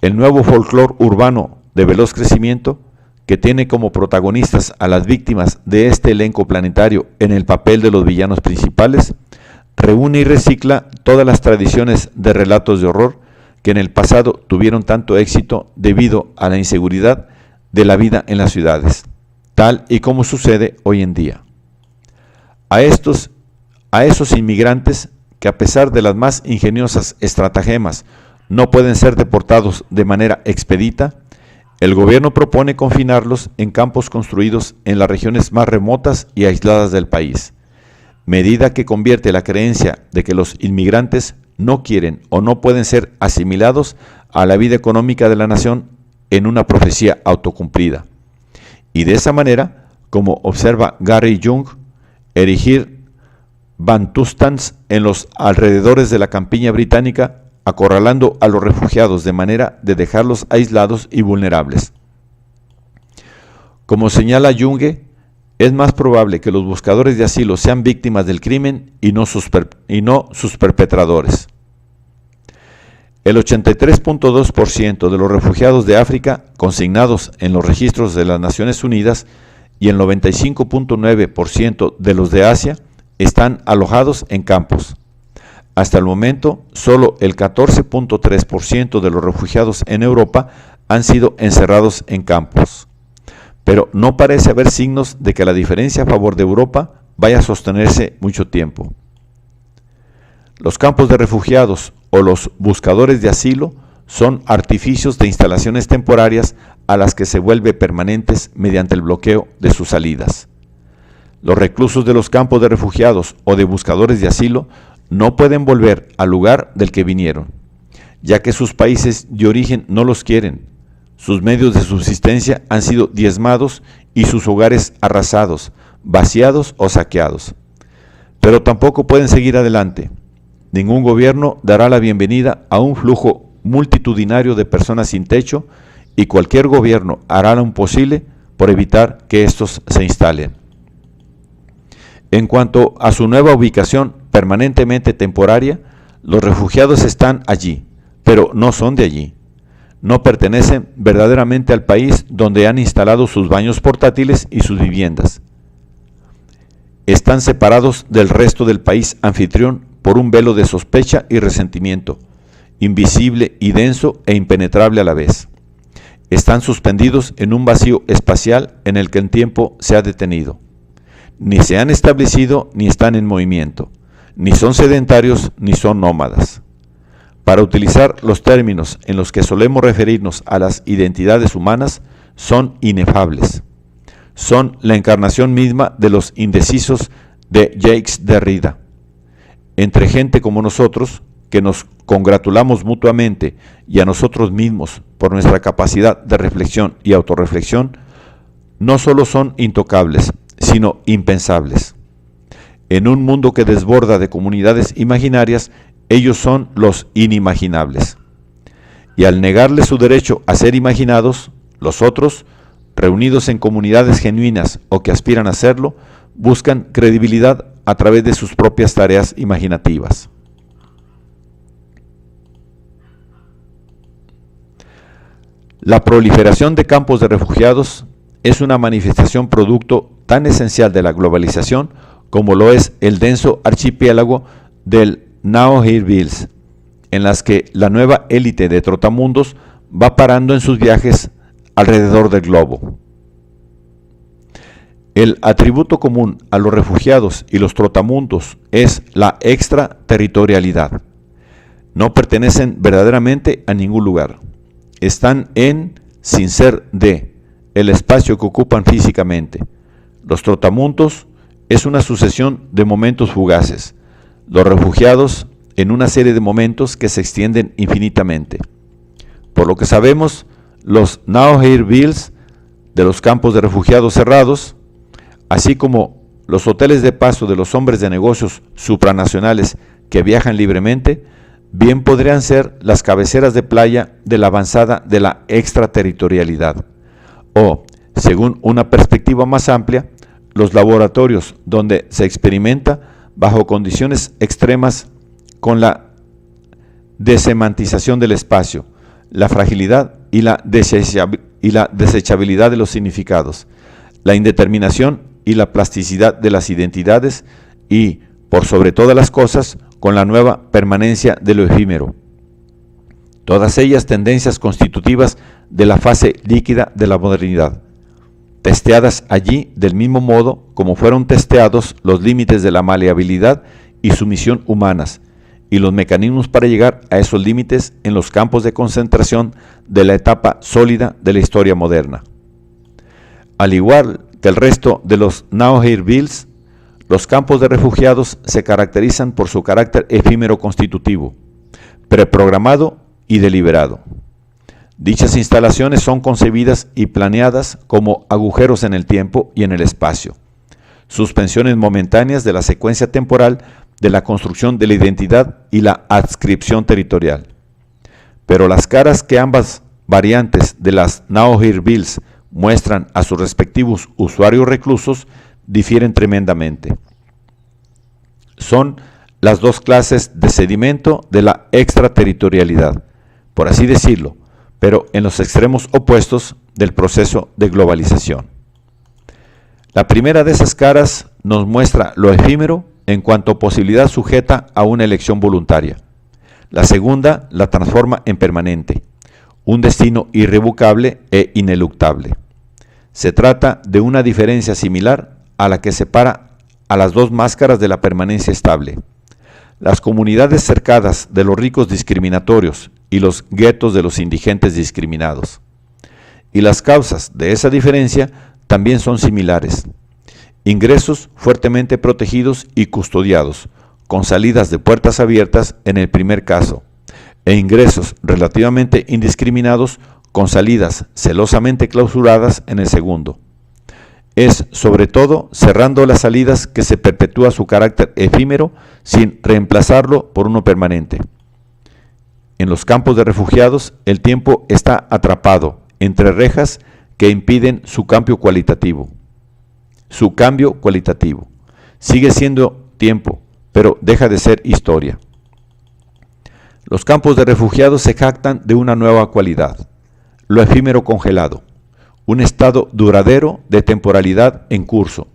El nuevo folclore urbano de veloz crecimiento, que tiene como protagonistas a las víctimas de este elenco planetario en el papel de los villanos principales, reúne y recicla todas las tradiciones de relatos de horror que en el pasado tuvieron tanto éxito debido a la inseguridad de la vida en las ciudades, tal y como sucede hoy en día. A esos inmigrantes que, a pesar de las más ingeniosas estratagemas, no pueden ser deportados de manera expedita, el gobierno propone confinarlos en campos construidos en las regiones más remotas y aisladas del país, medida que convierte la creencia de que los inmigrantes no quieren o no pueden ser asimilados a la vida económica de la nación en una profecía autocumplida. Y de esa manera, como observa Gary Young, erigir bantustans en los alrededores de la campiña británica, acorralando a los refugiados de manera de dejarlos aislados y vulnerables. Como señala Junge, es más probable que los buscadores de asilo sean víctimas del crimen y no sus perpetradores. El 83.2% de los refugiados de África consignados en los registros de las Naciones Unidas y el 95.9% de los de Asia están alojados en campos. Hasta el momento, solo el 14.3% de los refugiados en Europa han sido encerrados en campos. Pero no parece haber signos de que la diferencia a favor de Europa vaya a sostenerse mucho tiempo. Los campos de refugiados o los buscadores de asilo son artificios de instalaciones temporarias a las que se vuelve permanentes mediante el bloqueo de sus salidas. Los reclusos de los campos de refugiados o de buscadores de asilo no pueden volver al lugar del que vinieron, ya que sus países de origen no los quieren. Sus medios de subsistencia han sido diezmados y sus hogares arrasados, vaciados o saqueados. Pero tampoco pueden seguir adelante. Ningún gobierno dará la bienvenida a un flujo multitudinario de personas sin techo y cualquier gobierno hará lo imposible por evitar que estos se instalen. En cuanto a su nueva ubicación permanentemente temporaria, los refugiados están allí, pero no son de allí. No pertenecen verdaderamente al país donde han instalado sus baños portátiles y sus viviendas. Están separados del resto del país anfitrión por un velo de sospecha y resentimiento, invisible y denso e impenetrable a la vez. Están suspendidos en un vacío espacial en el que el tiempo se ha detenido. Ni se han establecido ni están en movimiento, ni son sedentarios ni son nómadas. Para utilizar los términos en los que solemos referirnos a las identidades humanas, son inefables. Son la encarnación misma de los indecisos de Jacques Derrida. Entre gente como nosotros, que nos congratulamos mutuamente y a nosotros mismos por nuestra capacidad de reflexión y autorreflexión, no solo son intocables, sino impensables. En un mundo que desborda de comunidades imaginarias, ellos son los inimaginables. Y al negarles su derecho a ser imaginados, los otros, reunidos en comunidades genuinas o que aspiran a serlo, buscan credibilidad a través de sus propias tareas imaginativas. La proliferación de campos de refugiados es una manifestación producto tan esencial de la globalización como lo es el denso archipiélago del Now Here Bills, en las que la nueva élite de trotamundos va parando en sus viajes alrededor del globo. El atributo común a los refugiados y los trotamundos es la extraterritorialidad. No pertenecen verdaderamente a ningún lugar. Están en, sin ser de, el espacio que ocupan físicamente. Los trotamundos es una sucesión de momentos fugaces. Los refugiados en una serie de momentos que se extienden infinitamente. Por lo que sabemos, los Now Here Bills de los campos de refugiados cerrados, así como los hoteles de paso de los hombres de negocios supranacionales que viajan libremente, bien podrían ser las cabeceras de playa de la avanzada de la extraterritorialidad, o, según una perspectiva más amplia, los laboratorios donde se experimenta bajo condiciones extremas con la desemantización del espacio, la fragilidad y la desechabilidad de los significados, la indeterminación y la plasticidad de las identidades y, por sobre todas las cosas, con la nueva permanencia de lo efímero. Todas ellas tendencias constitutivas de la fase líquida de la modernidad, testeadas allí del mismo modo como fueron testeados los límites de la maleabilidad y sumisión humanas, y los mecanismos para llegar a esos límites en los campos de concentración de la etapa sólida de la historia moderna. Al igual que el resto de los Nauheim-Bills, los campos de refugiados se caracterizan por su carácter efímero constitutivo, preprogramado y deliberado. Dichas instalaciones son concebidas y planeadas como agujeros en el tiempo y en el espacio, suspensiones momentáneas de la secuencia temporal de la construcción de la identidad y la adscripción territorial. Pero las caras que ambas variantes de las Nauheim-Bills muestran a sus respectivos usuarios reclusos difieren tremendamente. Son las dos clases de sedimento de la extraterritorialidad, por así decirlo, pero en los extremos opuestos del proceso de globalización. La primera de esas caras nos muestra lo efímero en cuanto a posibilidad sujeta a una elección voluntaria. La segunda la transforma en permanente, un destino irrevocable e ineluctable. Se trata de una diferencia similar a la que separa a las dos máscaras de la permanencia estable. Las comunidades cercadas de los ricos discriminatorios y los guetos de los indigentes discriminados. Y las causas de esa diferencia también son similares. Ingresos fuertemente protegidos y custodiados, con salidas de puertas abiertas en el primer caso, e ingresos relativamente indiscriminados con salidas celosamente clausuradas en el segundo. Es, sobre todo, cerrando las salidas que se perpetúa su carácter efímero sin reemplazarlo por uno permanente. En los campos de refugiados, el tiempo está atrapado entre rejas que impiden su cambio cualitativo. Su cambio cualitativo sigue siendo tiempo, pero deja de ser historia. Los campos de refugiados se jactan de una nueva cualidad, lo efímero congelado, un estado duradero de temporalidad en curso,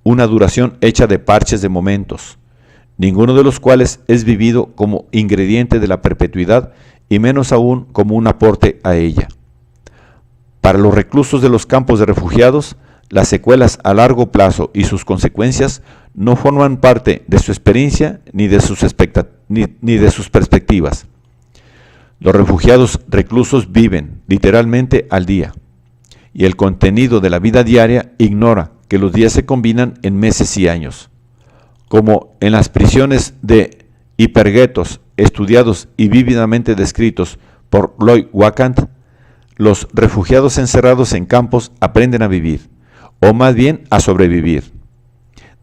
una duración hecha de parches de momentos, ninguno de los cuales es vivido como ingrediente de la perpetuidad y menos aún como un aporte a ella. Para los reclusos de los campos de refugiados, las secuelas a largo plazo y sus consecuencias no forman parte de su experiencia ni de sus perspectivas. Los refugiados reclusos viven literalmente al día, y el contenido de la vida diaria ignora que los días se combinan en meses y años. Como en las prisiones de hiperguetos estudiados y vívidamente descritos por Lloyd Wacant, los refugiados encerrados en campos aprenden a vivir, o más bien a sobrevivir,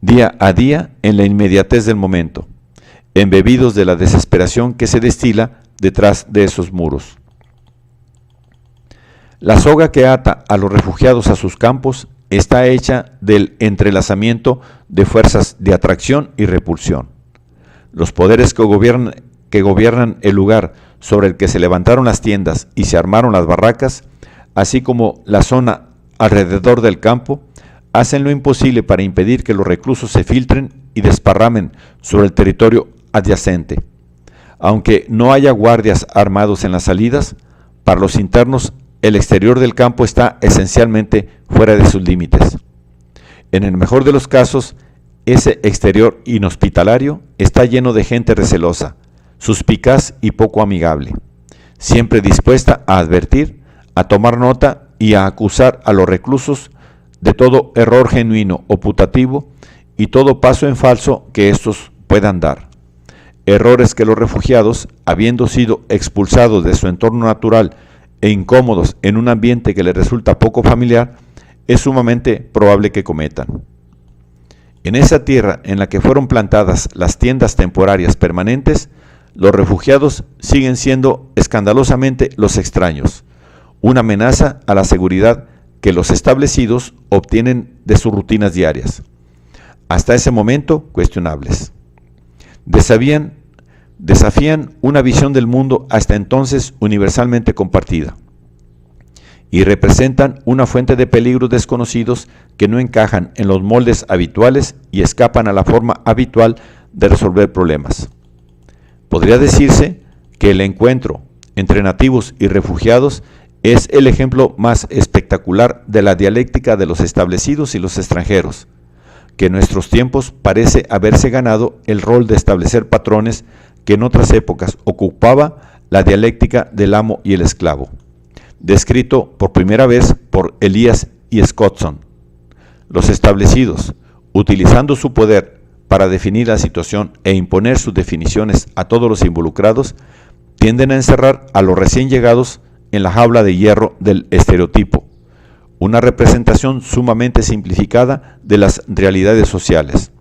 día a día en la inmediatez del momento, embebidos de la desesperación que se destila detrás de esos muros. La soga que ata a los refugiados a sus campos está hecha del entrelazamiento de fuerzas de atracción y repulsión. Los poderes que gobiernan el lugar sobre el que se levantaron las tiendas y se armaron las barracas, así como la zona alrededor del campo, hacen lo imposible para impedir que los reclusos se filtren y desparramen sobre el territorio adyacente. Aunque no haya guardias armados en las salidas, para los internos el exterior del campo está esencialmente fuera de sus límites. En el mejor de los casos, ese exterior inhospitalario está lleno de gente recelosa, suspicaz y poco amigable, siempre dispuesta a advertir, a tomar nota y a acusar a los reclusos de todo error genuino o putativo y todo paso en falso que éstos puedan dar. Errores que los refugiados, habiendo sido expulsados de su entorno natural e incómodos en un ambiente que les resulta poco familiar, es sumamente probable que cometan. En esa tierra en la que fueron plantadas las tiendas temporarias permanentes, los refugiados siguen siendo escandalosamente los extraños, una amenaza a la seguridad que los establecidos obtienen de sus rutinas diarias, hasta ese momento cuestionables. Desafían una visión del mundo hasta entonces universalmente compartida y representan una fuente de peligros desconocidos que no encajan en los moldes habituales y escapan a la forma habitual de resolver problemas. Podría decirse que el encuentro entre nativos y refugiados es el ejemplo más espectacular de la dialéctica de los establecidos y los extranjeros, que en nuestros tiempos parece haberse ganado el rol de establecer patrones que en otras épocas ocupaba la dialéctica del amo y el esclavo, descrito por primera vez por Elias y Scottson. Los establecidos, utilizando su poder para definir la situación e imponer sus definiciones a todos los involucrados, tienden a encerrar a los recién llegados en la jaula de hierro del estereotipo, una representación sumamente simplificada de las realidades sociales.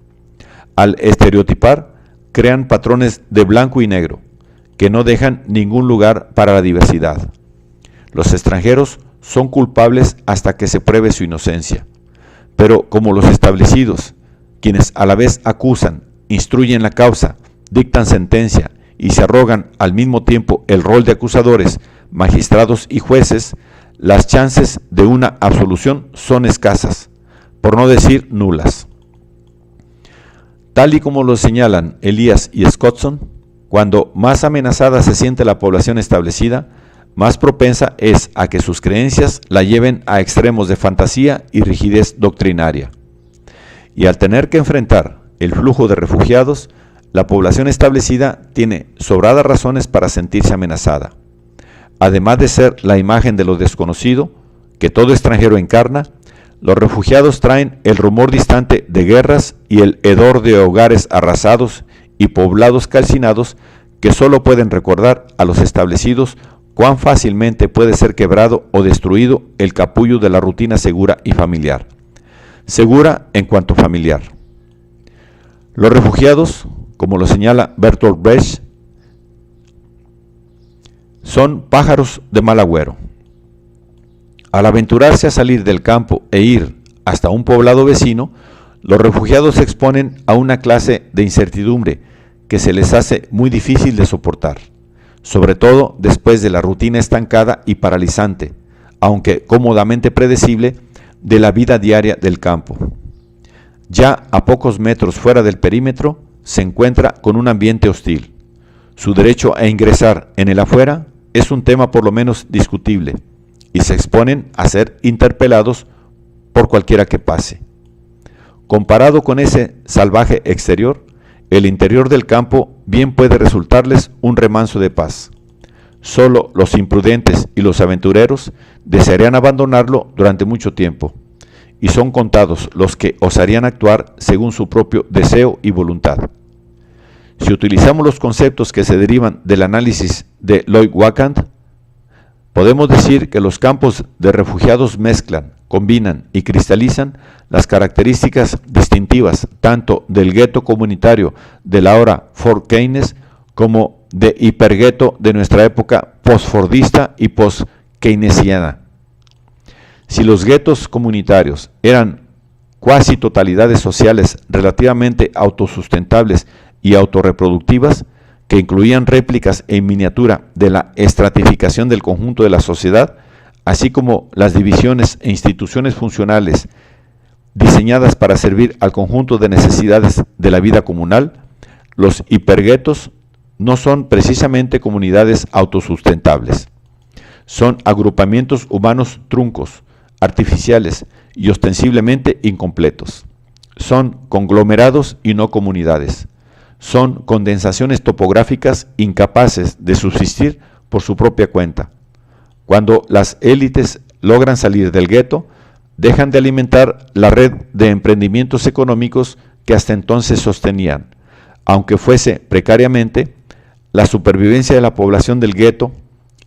Al estereotipar, crean patrones de blanco y negro, que no dejan ningún lugar para la diversidad. Los extranjeros son culpables hasta que se pruebe su inocencia, pero como los establecidos, quienes a la vez acusan, instruyen la causa, dictan sentencia y se arrogan al mismo tiempo el rol de acusadores, magistrados y jueces, las chances de una absolución son escasas, por no decir nulas. Tal y como lo señalan Elias y Scottson, cuando más amenazada se siente la población establecida, más propensa es a que sus creencias la lleven a extremos de fantasía y rigidez doctrinaria. Y al tener que enfrentar el flujo de refugiados, la población establecida tiene sobradas razones para sentirse amenazada. Además de ser la imagen de lo desconocido, que todo extranjero encarna, los refugiados traen el rumor distante de guerras y el hedor de hogares arrasados y poblados calcinados que solo pueden recordar a los establecidos cuán fácilmente puede ser quebrado o destruido el capullo de la rutina segura y familiar. Segura en cuanto familiar. Los refugiados, como lo señala Bertolt Brecht, son pájaros de mal agüero. Al aventurarse a salir del campo e ir hasta un poblado vecino, los refugiados se exponen a una clase de incertidumbre que se les hace muy difícil de soportar, sobre todo después de la rutina estancada y paralizante, aunque cómodamente predecible, de la vida diaria del campo. Ya a pocos metros fuera del perímetro se encuentra con un ambiente hostil. Su derecho a ingresar en el afuera es un tema por lo menos discutible, y se exponen a ser interpelados por cualquiera que pase. Comparado con ese salvaje exterior, el interior del campo bien puede resultarles un remanso de paz. Solo los imprudentes y los aventureros desearían abandonarlo durante mucho tiempo, y son contados los que osarían actuar según su propio deseo y voluntad. Si utilizamos los conceptos que se derivan del análisis de Lloyd Wacand, podemos decir que los campos de refugiados mezclan, combinan y cristalizan las características distintivas tanto del gueto comunitario de la ahora Fort Keynes como de hipergueto de nuestra época post-fordista y post-keynesiana. Si los guetos comunitarios eran cuasi totalidades sociales relativamente autosustentables y autorreproductivas, que incluían réplicas en miniatura de la estratificación del conjunto de la sociedad, así como las divisiones e instituciones funcionales diseñadas para servir al conjunto de necesidades de la vida comunal, los hiperguetos no son precisamente comunidades autosustentables. Son agrupamientos humanos truncos, artificiales y ostensiblemente incompletos. Son conglomerados y no comunidades. Son condensaciones topográficas incapaces de subsistir por su propia cuenta. Cuando las élites logran salir del gueto, dejan de alimentar la red de emprendimientos económicos que hasta entonces sostenían, aunque fuese precariamente, la supervivencia de la población del gueto,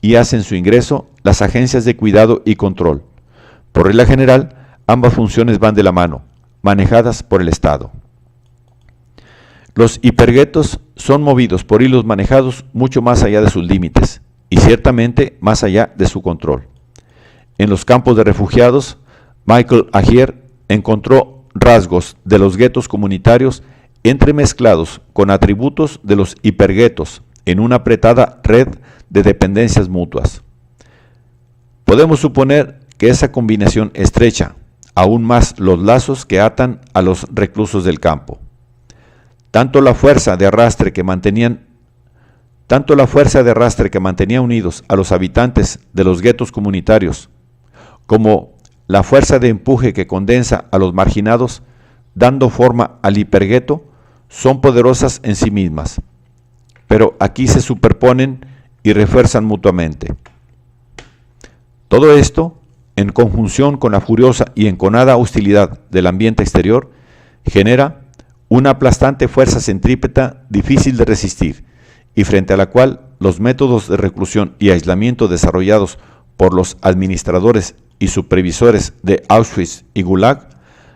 y hacen su ingreso las agencias de cuidado y control, por regla general ambas funciones van de la mano, manejadas por el Estado. Los hiperguetos son movidos por hilos manejados mucho más allá de sus límites y ciertamente más allá de su control. En los campos de refugiados, Michael Agier encontró rasgos de los guetos comunitarios entremezclados con atributos de los hiperguetos en una apretada red de dependencias mutuas. Podemos suponer que esa combinación estrecha aún más los lazos que atan a los reclusos del campo. Tanto la fuerza de arrastre que mantenía unidos a los habitantes de los guetos comunitarios, como la fuerza de empuje que condensa a los marginados, dando forma al hipergueto, son poderosas en sí mismas, pero aquí se superponen y refuerzan mutuamente. Todo esto, en conjunción con la furiosa y enconada hostilidad del ambiente exterior, genera una aplastante fuerza centrípeta difícil de resistir y frente a la cual los métodos de reclusión y aislamiento desarrollados por los administradores y supervisores de Auschwitz y Gulag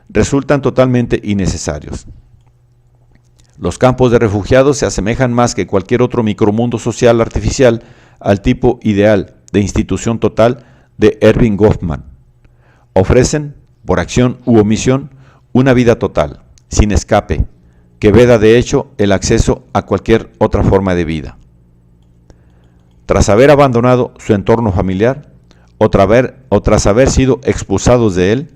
resultan totalmente innecesarios. Los campos de refugiados se asemejan más que cualquier otro micromundo social artificial al tipo ideal de institución total de Erving Goffman. Ofrecen, por acción u omisión, una vida total, sin escape, que veda de hecho el acceso a cualquier otra forma de vida. Tras haber abandonado su entorno familiar, o tras haber sido expulsados de él,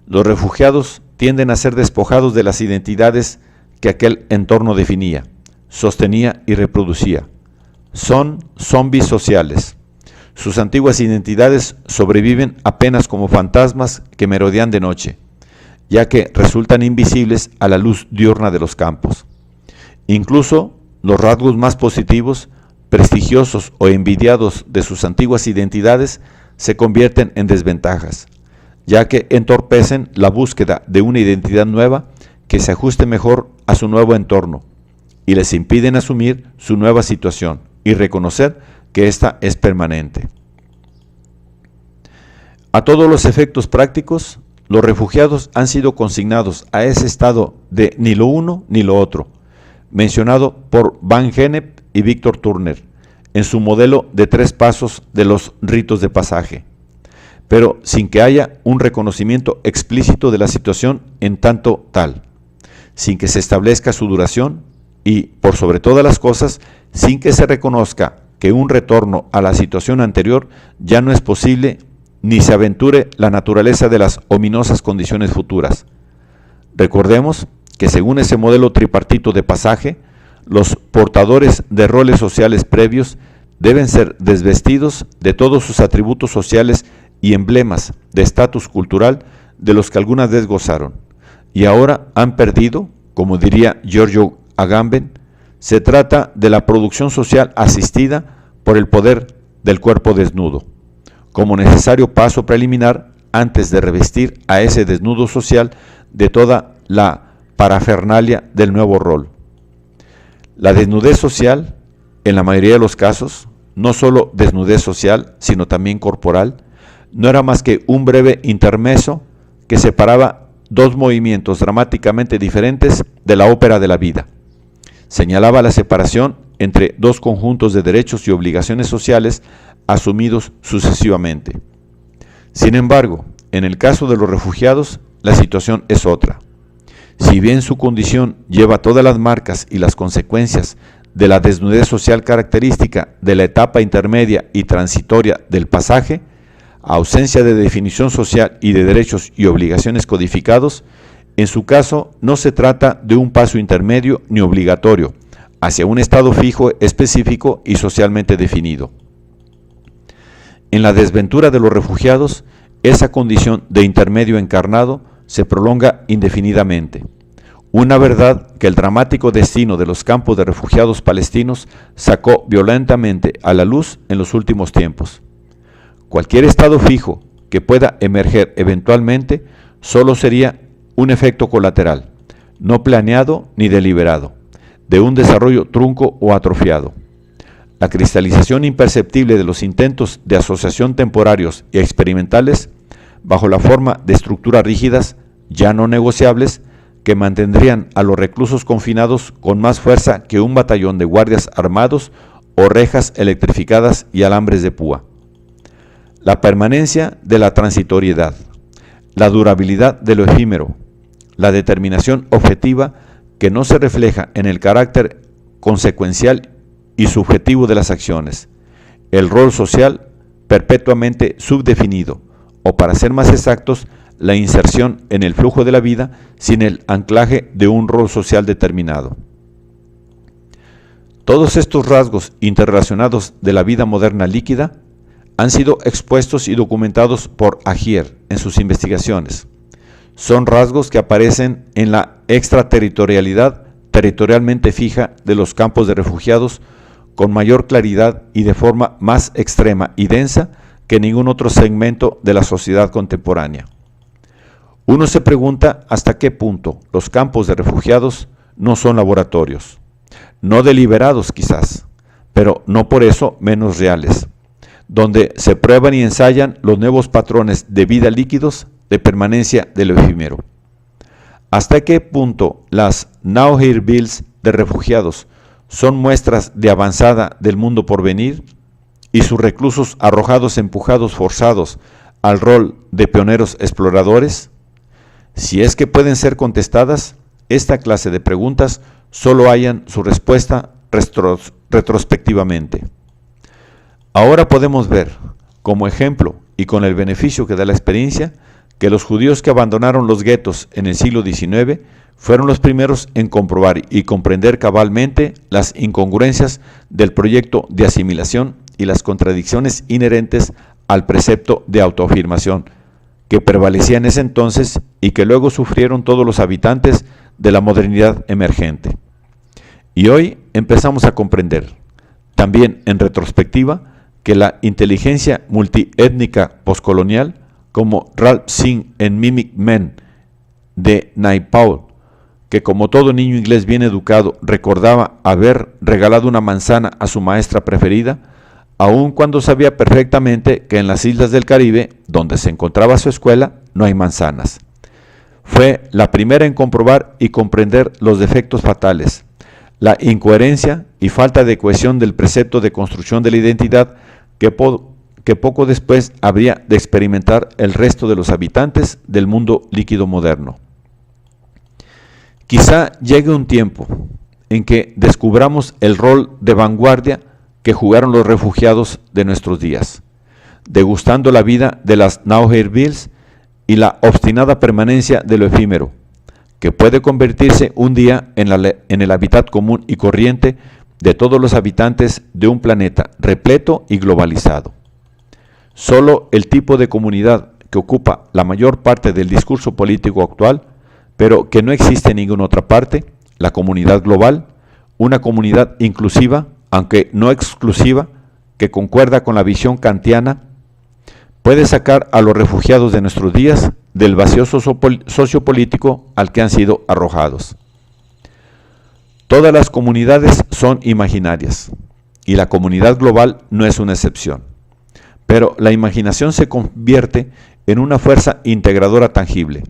los refugiados tienden a ser despojados de las identidades que aquel entorno definía, sostenía y reproducía. Son zombies sociales. Sus antiguas identidades sobreviven apenas como fantasmas que merodean de noche, ya que resultan invisibles a la luz diurna de los campos. Incluso los rasgos más positivos, prestigiosos o envidiados de sus antiguas identidades se convierten en desventajas, ya que entorpecen la búsqueda de una identidad nueva que se ajuste mejor a su nuevo entorno y les impiden asumir su nueva situación y reconocer que ésta es permanente. A todos los efectos prácticos, los refugiados han sido consignados a ese estado de ni lo uno ni lo otro, mencionado por Van Gennep y Víctor Turner en su modelo de 3 pasos de los ritos de pasaje, pero sin que haya un reconocimiento explícito de la situación en tanto tal, sin que se establezca su duración y, por sobre todas las cosas, sin que se reconozca que un retorno a la situación anterior ya no es posible ni se aventure la naturaleza de las ominosas condiciones futuras. Recordemos que según ese modelo tripartito de pasaje, los portadores de roles sociales previos deben ser desvestidos de todos sus atributos sociales y emblemas de estatus cultural de los que alguna vez gozaron, y ahora han perdido, como diría Giorgio Agamben, se trata de la producción social asistida por el poder del cuerpo desnudo, como necesario paso preliminar antes de revestir a ese desnudo social de toda la parafernalia del nuevo rol. La desnudez social, en la mayoría de los casos, no solo desnudez social, sino también corporal, no era más que un breve intermezzo que separaba 2 movimientos dramáticamente diferentes de la ópera de la vida. Señalaba la separación entre 2 conjuntos de derechos y obligaciones sociales asumidos sucesivamente. Sin embargo, en el caso de los refugiados, la situación es otra. Si bien su condición lleva todas las marcas y las consecuencias de la desnudez social característica de la etapa intermedia y transitoria del pasaje, ausencia de definición social y de derechos y obligaciones codificados, en su caso no se trata de un paso intermedio ni obligatorio hacia un estado fijo, específico y socialmente definido. En la desventura de los refugiados, esa condición de intermedio encarnado se prolonga indefinidamente. Una verdad que el dramático destino de los campos de refugiados palestinos sacó violentamente a la luz en los últimos tiempos. Cualquier estado fijo que pueda emerger eventualmente solo sería un efecto colateral, no planeado ni deliberado, de un desarrollo trunco o atrofiado. La cristalización imperceptible de los intentos de asociación temporarios y experimentales bajo la forma de estructuras rígidas, ya no negociables, que mantendrían a los reclusos confinados con más fuerza que un batallón de guardias armados o rejas electrificadas y alambres de púa. La permanencia de la transitoriedad, la durabilidad de lo efímero, la determinación objetiva que no se refleja en el carácter consecuencial y subjetivo de las acciones, el rol social perpetuamente subdefinido, o para ser más exactos, la inserción en el flujo de la vida sin el anclaje de un rol social determinado. Todos estos rasgos interrelacionados de la vida moderna líquida han sido expuestos y documentados por Agier en sus investigaciones. Son rasgos que aparecen en la extraterritorialidad territorialmente fija de los campos de refugiados con mayor claridad y de forma más extrema y densa que ningún otro segmento de la sociedad contemporánea. Uno se pregunta hasta qué punto los campos de refugiados no son laboratorios, no deliberados quizás, pero no por eso menos reales, donde se prueban y ensayan los nuevos patrones de vida líquidos de permanencia de lo efímero. ¿Hasta qué punto las Nauheirvilles de refugiados son muestras de avanzada del mundo por venir y sus reclusos arrojados, empujados, forzados al rol de pioneros exploradores? Si es que pueden ser contestadas, esta clase de preguntas solo hallan su respuesta retrospectivamente. Ahora podemos ver, como ejemplo y con el beneficio que da la experiencia, que los judíos que abandonaron los guetos en el siglo XIX fueron los primeros en comprobar y comprender cabalmente las incongruencias del proyecto de asimilación y las contradicciones inherentes al precepto de autoafirmación que prevalecía en ese entonces y que luego sufrieron todos los habitantes de la modernidad emergente. Y hoy empezamos a comprender, también en retrospectiva, que la inteligencia multiétnica postcolonial, como Ralph Singh en Mimic Men de Naipaul, que como todo niño inglés bien educado recordaba haber regalado una manzana a su maestra preferida, aun cuando sabía perfectamente que en las islas del Caribe, donde se encontraba su escuela, no hay manzanas. Fue la primera en comprobar y comprender los defectos fatales, la incoherencia y falta de cohesión del precepto de construcción de la identidad que poco después habría de experimentar el resto de los habitantes del mundo líquido moderno. Quizá llegue un tiempo en que descubramos el rol de vanguardia que jugaron los refugiados de nuestros días, degustando la vida de las Nauheirvilles y la obstinada permanencia de lo efímero, que puede convertirse un día en el hábitat común y corriente de todos los habitantes de un planeta repleto y globalizado. Solo el tipo de comunidad que ocupa la mayor parte del discurso político actual, pero que no existe en ninguna otra parte, la comunidad global, una comunidad inclusiva, aunque no exclusiva, que concuerda con la visión kantiana, puede sacar a los refugiados de nuestros días del vacío sociopolítico al que han sido arrojados. Todas las comunidades son imaginarias, y la comunidad global no es una excepción. Pero la imaginación se convierte en una fuerza integradora tangible,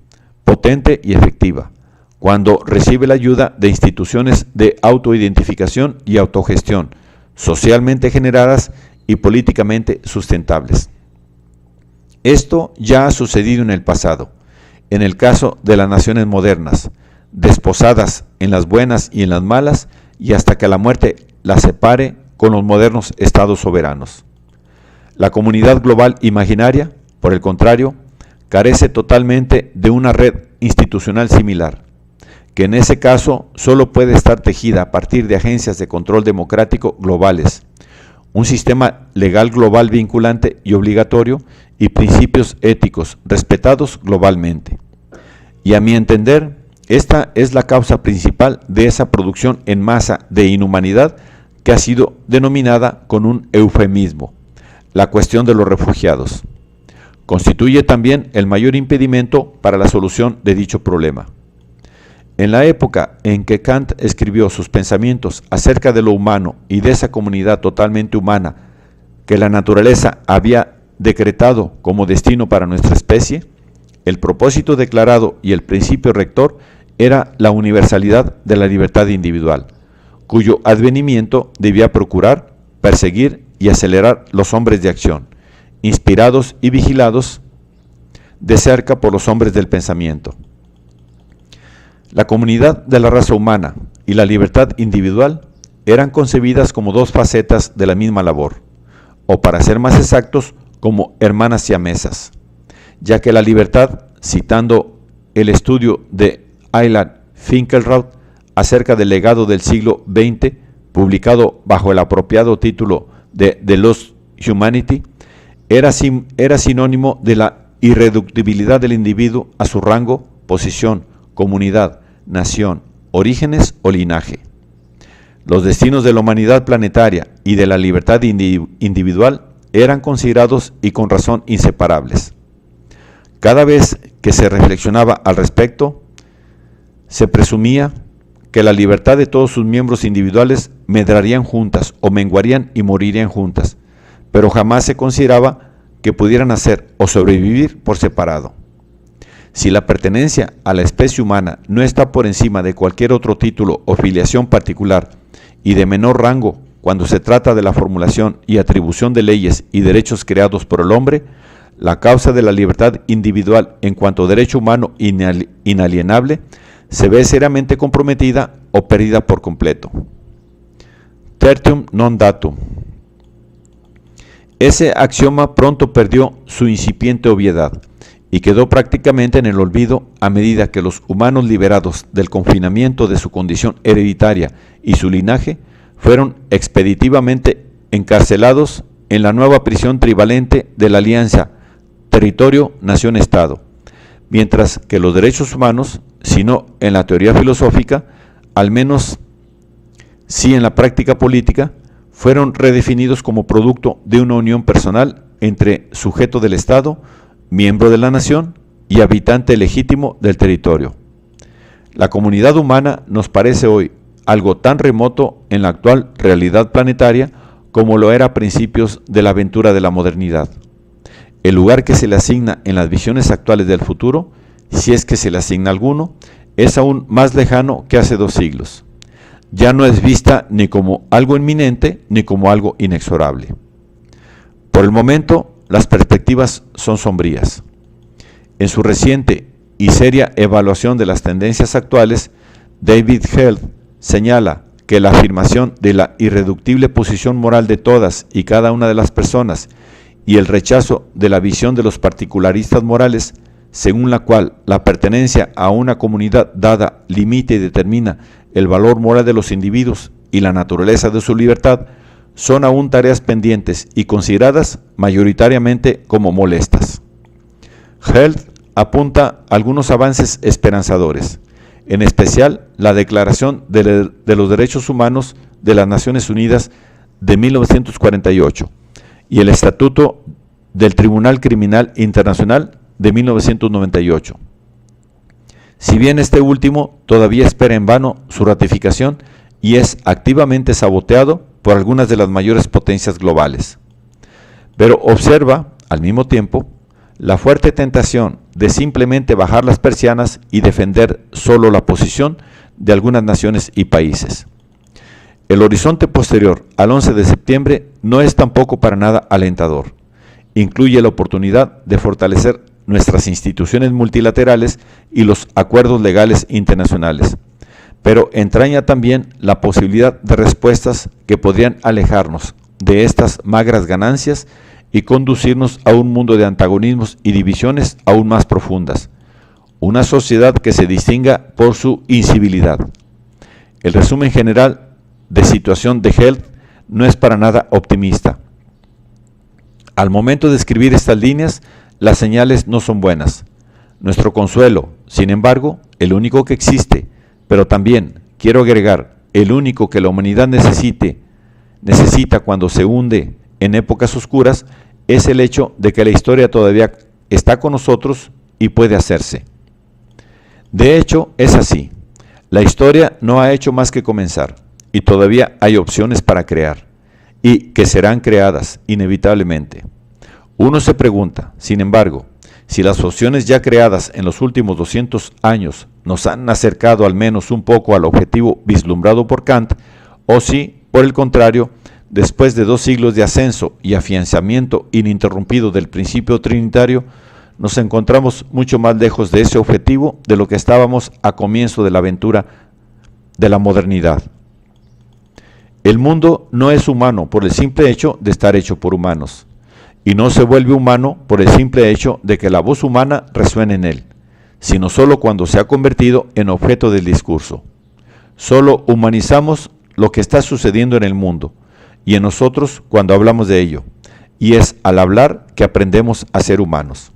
potente y efectiva, cuando recibe la ayuda de instituciones de autoidentificación y autogestión, socialmente generadas y políticamente sustentables. Esto ya ha sucedido en el pasado, en el caso de las naciones modernas, desposadas en las buenas y en las malas, y hasta que la muerte las separe con los modernos estados soberanos. La comunidad global imaginaria, por el contrario, carece totalmente de una red institucional similar, que en ese caso solo puede estar tejida a partir de agencias de control democrático globales, un sistema legal global vinculante y obligatorio y principios éticos respetados globalmente. Y a mi entender, esta es la causa principal de esa producción en masa de inhumanidad que ha sido denominada con un eufemismo, la cuestión de los refugiados. Constituye también el mayor impedimento para la solución de dicho problema. En la época en que Kant escribió sus pensamientos acerca de lo humano y de esa comunidad totalmente humana que la naturaleza había decretado como destino para nuestra especie, el propósito declarado y el principio rector era la universalidad de la libertad individual, cuyo advenimiento debía procurar, perseguir y acelerar los hombres de acción, inspirados y vigilados de cerca por los hombres del pensamiento. La comunidad de la raza humana y la libertad individual eran concebidas como dos facetas de la misma labor, o para ser más exactos, como hermanas siamesas, ya que la libertad, citando el estudio de Ilan Finkelkraut acerca del legado del siglo XX, publicado bajo el apropiado título de The Lost Humanity, era sinónimo de la irreductibilidad del individuo a su rango, posición, comunidad, nación, orígenes o linaje. Los destinos de la humanidad planetaria y de la libertad individual eran considerados y con razón inseparables. Cada vez que se reflexionaba al respecto, se presumía que la libertad de todos sus miembros individuales medrarían juntas o menguarían y morirían juntas, pero jamás se consideraba que pudieran nacer o sobrevivir por separado. Si la pertenencia a la especie humana no está por encima de cualquier otro título o filiación particular y de menor rango cuando se trata de la formulación y atribución de leyes y derechos creados por el hombre, la causa de la libertad individual en cuanto a derecho humano inalienable se ve seriamente comprometida o perdida por completo. Tertium non datur. Ese axioma pronto perdió su incipiente obviedad y quedó prácticamente en el olvido a medida que los humanos liberados del confinamiento de su condición hereditaria y su linaje fueron expeditivamente encarcelados en la nueva prisión trivalente de la alianza territorio-nación-estado, mientras que los derechos humanos, si no en la teoría filosófica, al menos sí en la práctica política, fueron redefinidos como producto de una unión personal entre sujeto del Estado, miembro de la nación y habitante legítimo del territorio. La comunidad humana nos parece hoy algo tan remoto en la actual realidad planetaria como lo era a principios de la aventura de la modernidad. El lugar que se le asigna en las visiones actuales del futuro, si es que se le asigna alguno, es aún más lejano que hace 2 siglos. Ya no es vista ni como algo inminente ni como algo inexorable. Por el momento, las perspectivas son sombrías. En su reciente y seria evaluación de las tendencias actuales, David Held señala que la afirmación de la irreductible posición moral de todas y cada una de las personas y el rechazo de la visión de los particularistas morales, según la cual la pertenencia a una comunidad dada limita y determina el valor moral de los individuos y la naturaleza de su libertad, son aún tareas pendientes y consideradas mayoritariamente como molestas. Held apunta algunos avances esperanzadores, en especial la Declaración de los Derechos Humanos de las Naciones Unidas de 1948 y el Estatuto del Tribunal Criminal Internacional de 1998. Si bien este último todavía espera en vano su ratificación y es activamente saboteado por algunas de las mayores potencias globales. Pero observa, al mismo tiempo, la fuerte tentación de simplemente bajar las persianas y defender solo la posición de algunas naciones y países. El horizonte posterior al 11 de septiembre no es tampoco para nada alentador. Incluye la oportunidad de fortalecer nuestras instituciones multilaterales y los acuerdos legales internacionales, pero entraña también la posibilidad de respuestas que podrían alejarnos de estas magras ganancias y conducirnos a un mundo de antagonismos y divisiones aún más profundas, una sociedad que se distinga por su incivilidad. El resumen general de situación de Held no es para nada optimista. Al momento de escribir estas líneas, las señales no son buenas. Nuestro consuelo, sin embargo, el único que existe, pero también, quiero agregar, el único que la humanidad necesita cuando se hunde en épocas oscuras, es el hecho de que la historia todavía está con nosotros y puede hacerse. De hecho, es así. La historia no ha hecho más que comenzar, y todavía hay opciones para crear, y que serán creadas inevitablemente. Uno se pregunta, sin embargo, si las opciones ya creadas en los últimos 200 años nos han acercado al menos un poco al objetivo vislumbrado por Kant, o si, por el contrario, después de 2 siglos de ascenso y afianzamiento ininterrumpido del principio trinitario, nos encontramos mucho más lejos de ese objetivo de lo que estábamos a comienzo de la aventura de la modernidad. El mundo no es humano por el simple hecho de estar hecho por humanos, y no se vuelve humano por el simple hecho de que la voz humana resuene en él, sino solo cuando se ha convertido en objeto del discurso. Solo humanizamos lo que está sucediendo en el mundo, y en nosotros cuando hablamos de ello, y es al hablar que aprendemos a ser humanos.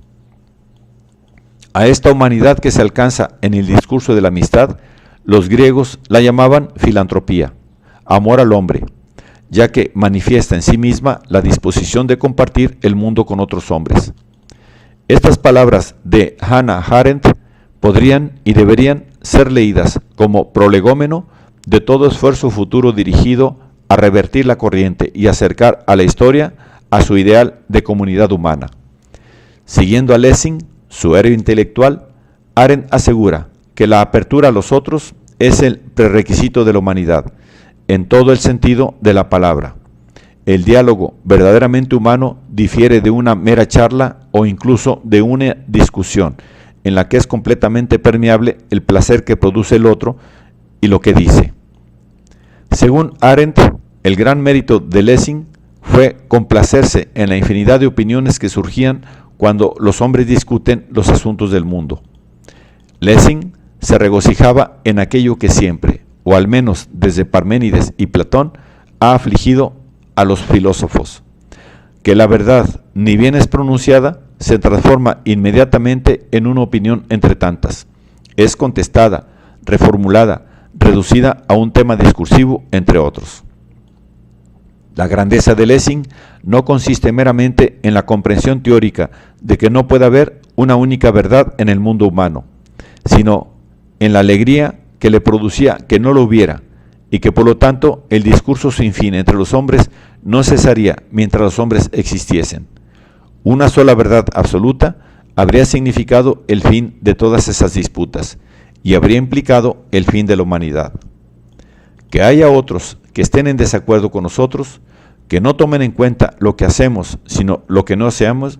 A esta humanidad que se alcanza en el discurso de la amistad, los griegos la llamaban filantropía, amor al hombre, ya que manifiesta en sí misma la disposición de compartir el mundo con otros hombres. Estas palabras de Hannah Arendt podrían y deberían ser leídas como prolegómeno de todo esfuerzo futuro dirigido a revertir la corriente y acercar a la historia a su ideal de comunidad humana. Siguiendo a Lessing, su héroe intelectual, Arendt asegura que la apertura a los otros es el prerequisito de la humanidad, en todo el sentido de la palabra. El diálogo verdaderamente humano difiere de una mera charla o incluso de una discusión, en la que es completamente permeable el placer que produce el otro y lo que dice. Según Arendt, el gran mérito de Lessing fue complacerse en la infinidad de opiniones que surgían cuando los hombres discuten los asuntos del mundo. Lessing se regocijaba en aquello que siempre, o al menos desde Parménides y Platón, ha afligido a los filósofos, que la verdad, ni bien es pronunciada, se transforma inmediatamente en una opinión entre tantas. Es contestada, reformulada, reducida a un tema discursivo, entre otros. La grandeza de Lessing no consiste meramente en la comprensión teórica de que no puede haber una única verdad en el mundo humano, sino en la alegría que le producía que no lo hubiera, y que por lo tanto el discurso sin fin entre los hombres no cesaría mientras los hombres existiesen. Una sola verdad absoluta habría significado el fin de todas esas disputas, y habría implicado el fin de la humanidad. Que haya otros que estén en desacuerdo con nosotros, que no tomen en cuenta lo que hacemos, sino lo que no hacemos,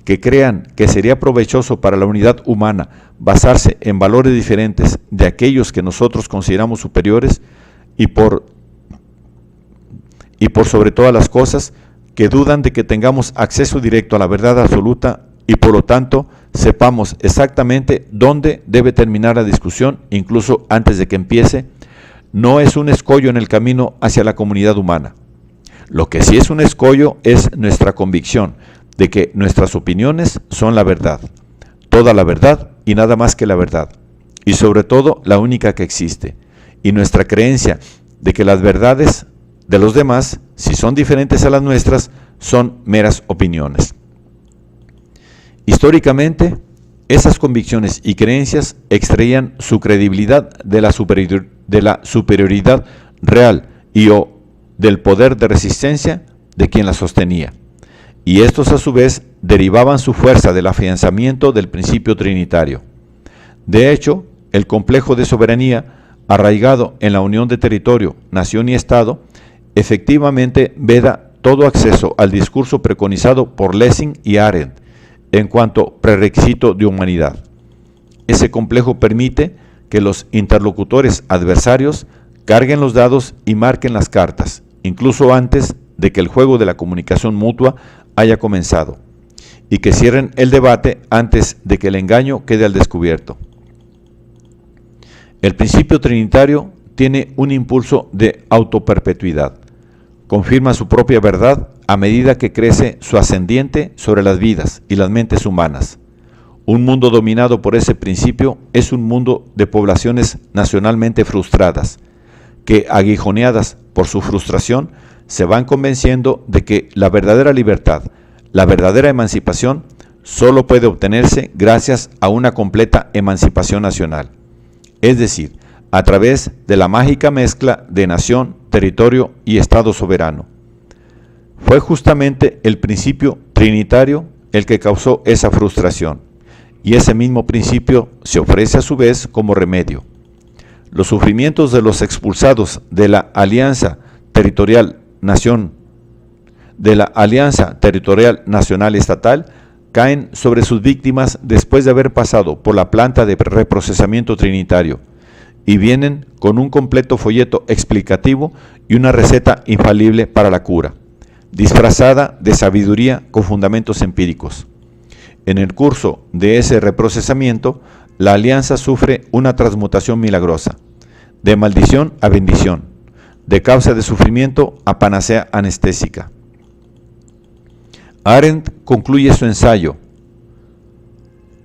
que crean que sería provechoso para la unidad humana basarse en valores diferentes de aquellos que nosotros consideramos superiores, y por sobre todas las cosas, que dudan de que tengamos acceso directo a la verdad absoluta y por lo tanto sepamos exactamente dónde debe terminar la discusión, incluso antes de que empiece, no es un escollo en el camino hacia la comunidad humana. Lo que sí es un escollo es nuestra convicción de que nuestras opiniones son la verdad, toda la verdad y nada más que la verdad, y sobre todo la única que existe, y nuestra creencia de que las verdades de los demás, si son diferentes a las nuestras, son meras opiniones. Históricamente, esas convicciones y creencias extraían su credibilidad de la superioridad real y o del poder de resistencia de quien la sostenía, y estos a su vez derivaban su fuerza del afianzamiento del principio trinitario. De hecho, el complejo de soberanía, arraigado en la unión de territorio, nación y Estado, efectivamente veda todo acceso al discurso preconizado por Lessing y Arendt en cuanto prerequisito de humanidad. Ese complejo permite que los interlocutores adversarios carguen los dados y marquen las cartas, incluso antes de que el juego de la comunicación mutua haya comenzado, y que cierren el debate antes de que el engaño quede al descubierto. El principio trinitario tiene un impulso de autoperpetuidad. Confirma su propia verdad a medida que crece su ascendiente sobre las vidas y las mentes humanas. Un mundo dominado por ese principio es un mundo de poblaciones nacionalmente frustradas, que, aguijoneadas por su frustración, se van convenciendo de que la verdadera libertad, la verdadera emancipación, solo puede obtenerse gracias a una completa emancipación nacional, es decir, a través de la mágica mezcla de nación, territorio y Estado soberano. Fue justamente el principio trinitario el que causó esa frustración, y ese mismo principio se ofrece a su vez como remedio. Los sufrimientos de los expulsados de la Alianza Territorial Nacional Estatal caen sobre sus víctimas después de haber pasado por la planta de reprocesamiento trinitario y vienen con un completo folleto explicativo y una receta infalible para la cura, disfrazada de sabiduría con fundamentos empíricos. En el curso de ese reprocesamiento, la alianza sufre una transmutación milagrosa, de maldición a bendición, de causa de sufrimiento a panacea anestésica. Arendt concluye su ensayo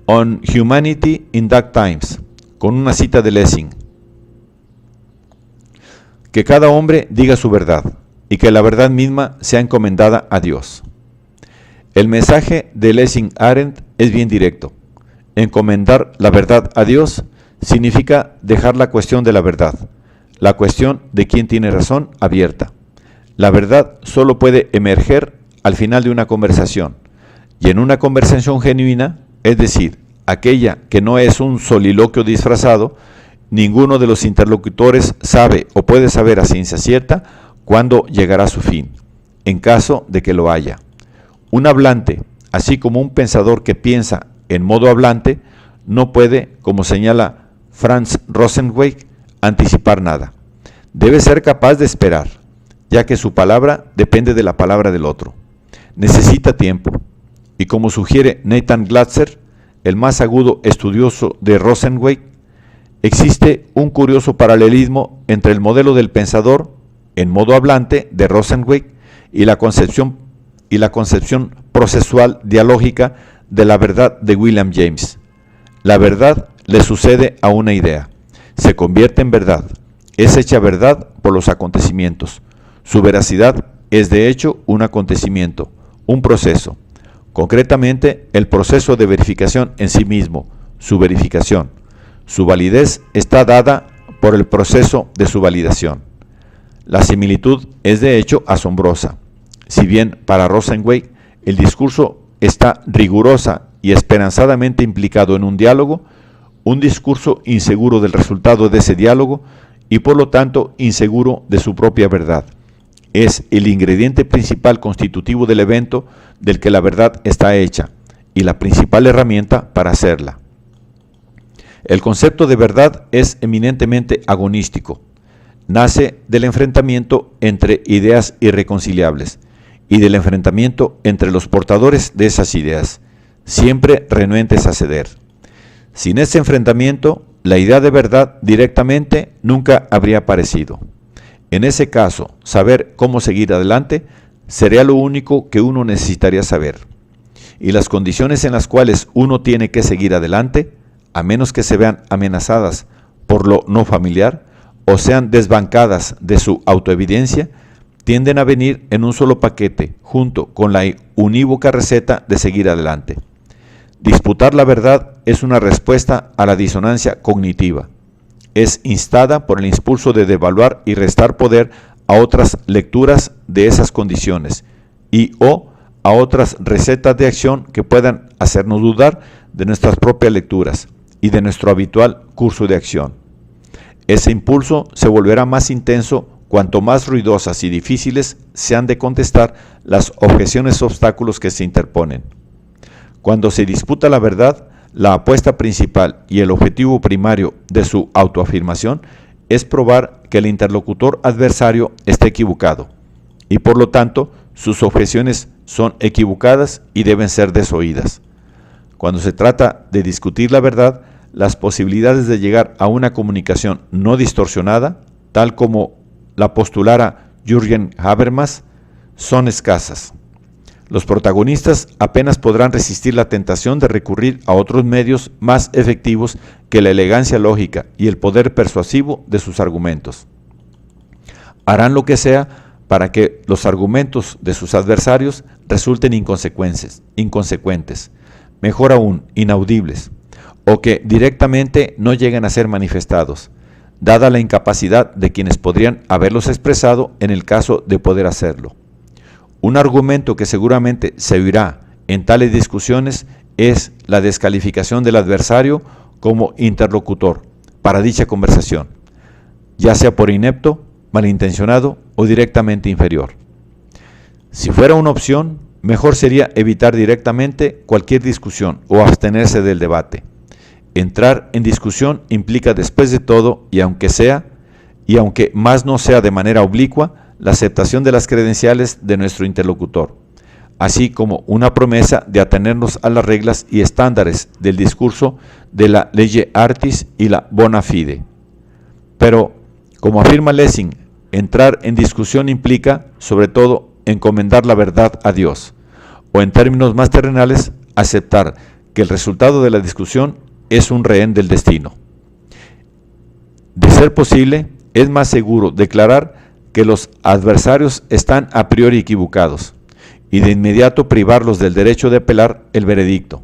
On Humanity in Dark Times con una cita de Lessing: que cada hombre diga su verdad y que la verdad misma sea encomendada a Dios. El mensaje de Lessing Arendt es bien directo. Encomendar la verdad a Dios significa dejar la cuestión de la verdad, la cuestión de quién tiene razón, abierta. La verdad solo puede emerger al final de una conversación, y en una conversación genuina, es decir, aquella que no es un soliloquio disfrazado, ninguno de los interlocutores sabe o puede saber a ciencia cierta cuándo llegará a su fin, en caso de que lo haya. Un hablante, así como un pensador que piensa en modo hablante, no puede, como señala Franz Rosenzweig, anticipar nada. Debe ser capaz de esperar, ya que su palabra depende de la palabra del otro. Necesita tiempo, y como sugiere Nathan Glatzer, el más agudo estudioso de Rosenzweig, existe un curioso paralelismo entre el modelo del pensador en modo hablante de Rosenzweig y la concepción procesual dialógica de la verdad de William James. La verdad le sucede a una idea, se convierte en verdad, es hecha verdad por los acontecimientos. Su veracidad es de hecho un acontecimiento, un proceso, concretamente el proceso de verificación en sí mismo, su verificación. Su validez está dada por el proceso de su validación. La similitud es de hecho asombrosa. Si bien para Rosenzweig el discurso está rigurosa y esperanzadamente implicado en un diálogo, un discurso inseguro del resultado de ese diálogo y por lo tanto inseguro de su propia verdad. Es el ingrediente principal constitutivo del evento del que la verdad está hecha y la principal herramienta para hacerla. El concepto de verdad es eminentemente agonístico. Nace del enfrentamiento entre ideas irreconciliables y del enfrentamiento entre los portadores de esas ideas, siempre renuentes a ceder. Sin ese enfrentamiento, la idea de verdad directamente nunca habría aparecido. En ese caso, saber cómo seguir adelante sería lo único que uno necesitaría saber. Y las condiciones en las cuales uno tiene que seguir adelante, a menos que se vean amenazadas por lo no familiar o sean desbancadas de su autoevidencia, tienden a venir en un solo paquete, junto con la unívoca receta de seguir adelante. Disputar la verdad es una respuesta a la disonancia cognitiva. Es instada por el impulso de devaluar y restar poder a otras lecturas de esas condiciones y o a otras recetas de acción que puedan hacernos dudar de nuestras propias lecturas y de nuestro habitual curso de acción. Ese impulso se volverá más intenso cuanto más ruidosas y difíciles se han de contestar las objeciones o obstáculos que se interponen. Cuando se disputa la verdad, la apuesta principal y el objetivo primario de su autoafirmación es probar que el interlocutor adversario está equivocado y por lo tanto sus objeciones son equivocadas y deben ser desoídas. Cuando se trata de discutir la verdad, las posibilidades de llegar a una comunicación no distorsionada, tal como la postulara Jürgen Habermas, son escasas. Los protagonistas apenas podrán resistir la tentación de recurrir a otros medios más efectivos que la elegancia lógica y el poder persuasivo de sus argumentos. Harán lo que sea para que los argumentos de sus adversarios resulten inconsecuentes, mejor aún, inaudibles, o que directamente no lleguen a ser manifestados, dada la incapacidad de quienes podrían haberlos expresado en el caso de poder hacerlo. Un argumento que seguramente se oirá en tales discusiones es la descalificación del adversario como interlocutor para dicha conversación, ya sea por inepto, malintencionado o directamente inferior. Si fuera una opción, mejor sería evitar directamente cualquier discusión o abstenerse del debate. Entrar en discusión implica después de todo, y aunque más no sea de manera oblicua, la aceptación de las credenciales de nuestro interlocutor, así como una promesa de atenernos a las reglas y estándares del discurso de la lege artis y la bona fide. Pero, como afirma Lessing, entrar en discusión implica, sobre todo, encomendar la verdad a Dios, o en términos más terrenales, aceptar que el resultado de la discusión es un rehén del destino. De ser posible, es más seguro declarar que los adversarios están a priori equivocados y de inmediato privarlos del derecho de apelar el veredicto,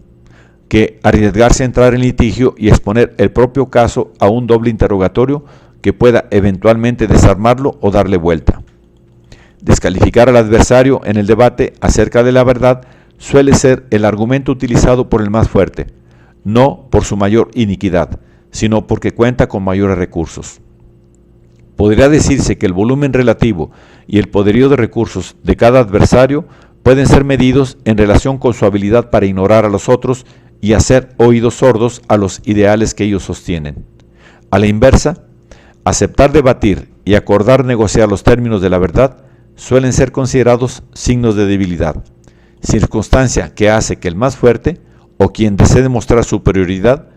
que arriesgarse a entrar en litigio y exponer el propio caso a un doble interrogatorio que pueda eventualmente desarmarlo o darle vuelta. Descalificar al adversario en el debate acerca de la verdad suele ser el argumento utilizado por el más fuerte, no por su mayor iniquidad, sino porque cuenta con mayores recursos. Podría decirse que el volumen relativo y el poderío de recursos de cada adversario pueden ser medidos en relación con su habilidad para ignorar a los otros y hacer oídos sordos a los ideales que ellos sostienen. A la inversa, aceptar debatir y acordar negociar los términos de la verdad suelen ser considerados signos de debilidad, circunstancia que hace que el más fuerte, o quien desee demostrar superioridad,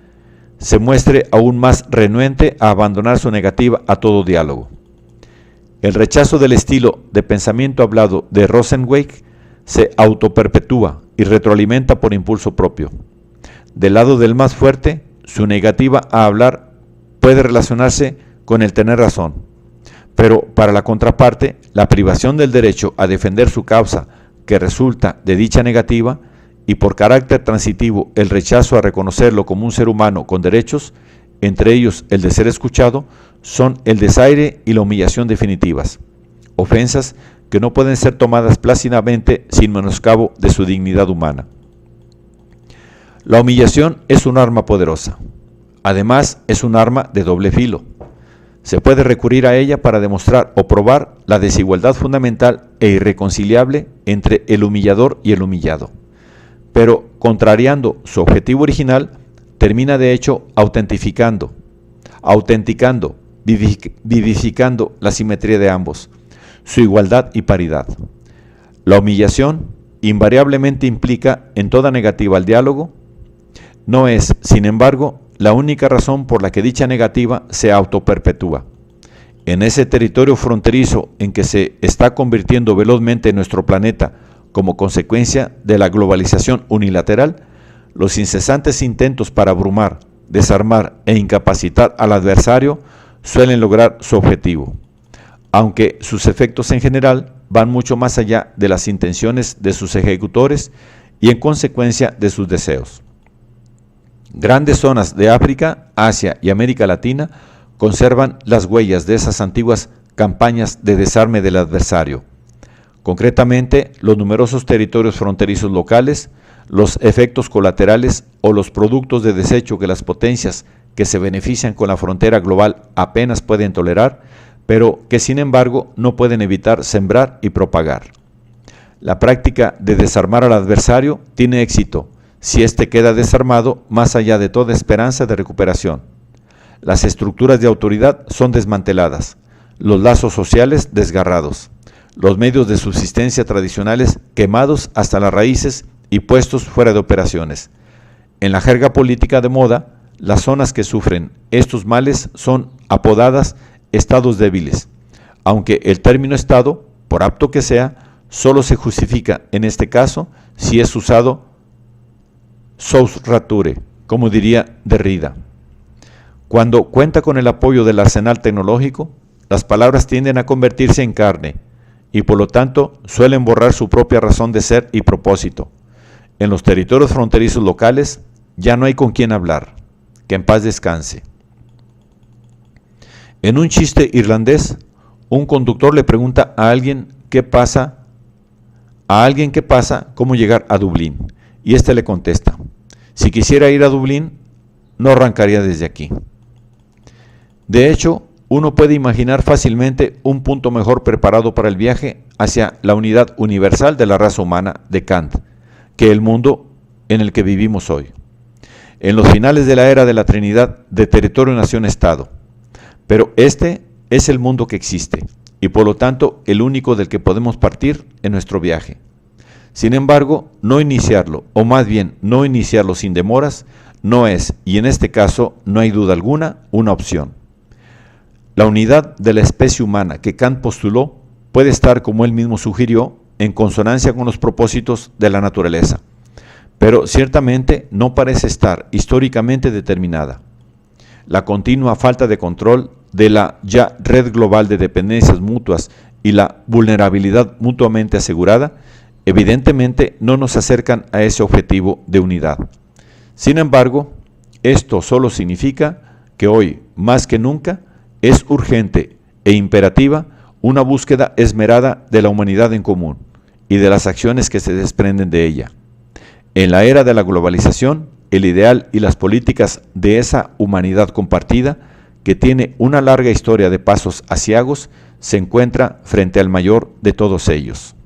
se muestre aún más renuente a abandonar su negativa a todo diálogo. El rechazo del estilo de pensamiento hablado de Rosenzweig se autoperpetúa y retroalimenta por impulso propio. Del lado del más fuerte, su negativa a hablar puede relacionarse con el tener razón, pero para la contraparte, la privación del derecho a defender su causa que resulta de dicha negativa, y por carácter transitivo el rechazo a reconocerlo como un ser humano con derechos, entre ellos el de ser escuchado, son el desaire y la humillación definitivas, ofensas que no pueden ser tomadas plácidamente sin menoscabo de su dignidad humana. La humillación es un arma poderosa, además es un arma de doble filo. Se puede recurrir a ella para demostrar o probar la desigualdad fundamental e irreconciliable entre el humillador y el humillado, pero contrariando su objetivo original, termina de hecho autenticando, vivificando la simetría de ambos, su igualdad y paridad. La humillación invariablemente implica en toda negativa al diálogo, no es, sin embargo, la única razón por la que dicha negativa se autoperpetúa. En ese territorio fronterizo en que se está convirtiendo velozmente nuestro planeta como consecuencia de la globalización unilateral, los incesantes intentos para abrumar, desarmar e incapacitar al adversario suelen lograr su objetivo, aunque sus efectos en general van mucho más allá de las intenciones de sus ejecutores y en consecuencia de sus deseos. Grandes zonas de África, Asia y América Latina conservan las huellas de esas antiguas campañas de desarme del adversario. Concretamente, los numerosos territorios fronterizos locales, los efectos colaterales o los productos de desecho que las potencias que se benefician con la frontera global apenas pueden tolerar, pero que sin embargo no pueden evitar sembrar y propagar. La práctica de desarmar al adversario tiene éxito si éste queda desarmado más allá de toda esperanza de recuperación. Las estructuras de autoridad son desmanteladas, los lazos sociales desgarrados, los medios de subsistencia tradicionales quemados hasta las raíces y puestos fuera de operaciones. En la jerga política de moda, las zonas que sufren estos males son apodadas estados débiles, aunque el término estado, por apto que sea, solo se justifica en este caso si es usado sous rature, como diría Derrida. Cuando cuenta con el apoyo del arsenal tecnológico, las palabras tienden a convertirse en carne y por lo tanto suelen borrar su propia razón de ser y propósito. En los territorios fronterizos locales ya no hay con quién hablar. Que en paz descanse. En un chiste irlandés, un conductor le pregunta a alguien qué pasa a alguien que pasa cómo llegar a Dublín, y éste le contesta: si quisiera ir a Dublín, no arrancaría desde aquí. De hecho, uno puede imaginar fácilmente un punto mejor preparado para el viaje hacia la unidad universal de la raza humana de Kant, que el mundo en el que vivimos hoy. En los finales de la era de la Trinidad de territorio, nación, Estado. Pero este es el mundo que existe, y por lo tanto el único del que podemos partir en nuestro viaje. Sin embargo, no iniciarlo, o más bien no iniciarlo sin demoras, no es, y en este caso no hay duda alguna, una opción. La unidad de la especie humana que Kant postuló puede estar, como él mismo sugirió, en consonancia con los propósitos de la naturaleza, pero ciertamente no parece estar históricamente determinada. La continua falta de control de la ya red global de dependencias mutuas y la vulnerabilidad mutuamente asegurada, evidentemente no nos acercan a ese objetivo de unidad. Sin embargo, esto solo significa que hoy, más que nunca, es urgente e imperativa una búsqueda esmerada de la humanidad en común y de las acciones que se desprenden de ella. En la era de la globalización, el ideal y las políticas de esa humanidad compartida, que tiene una larga historia de pasos aciagos, se encuentra frente al mayor de todos ellos.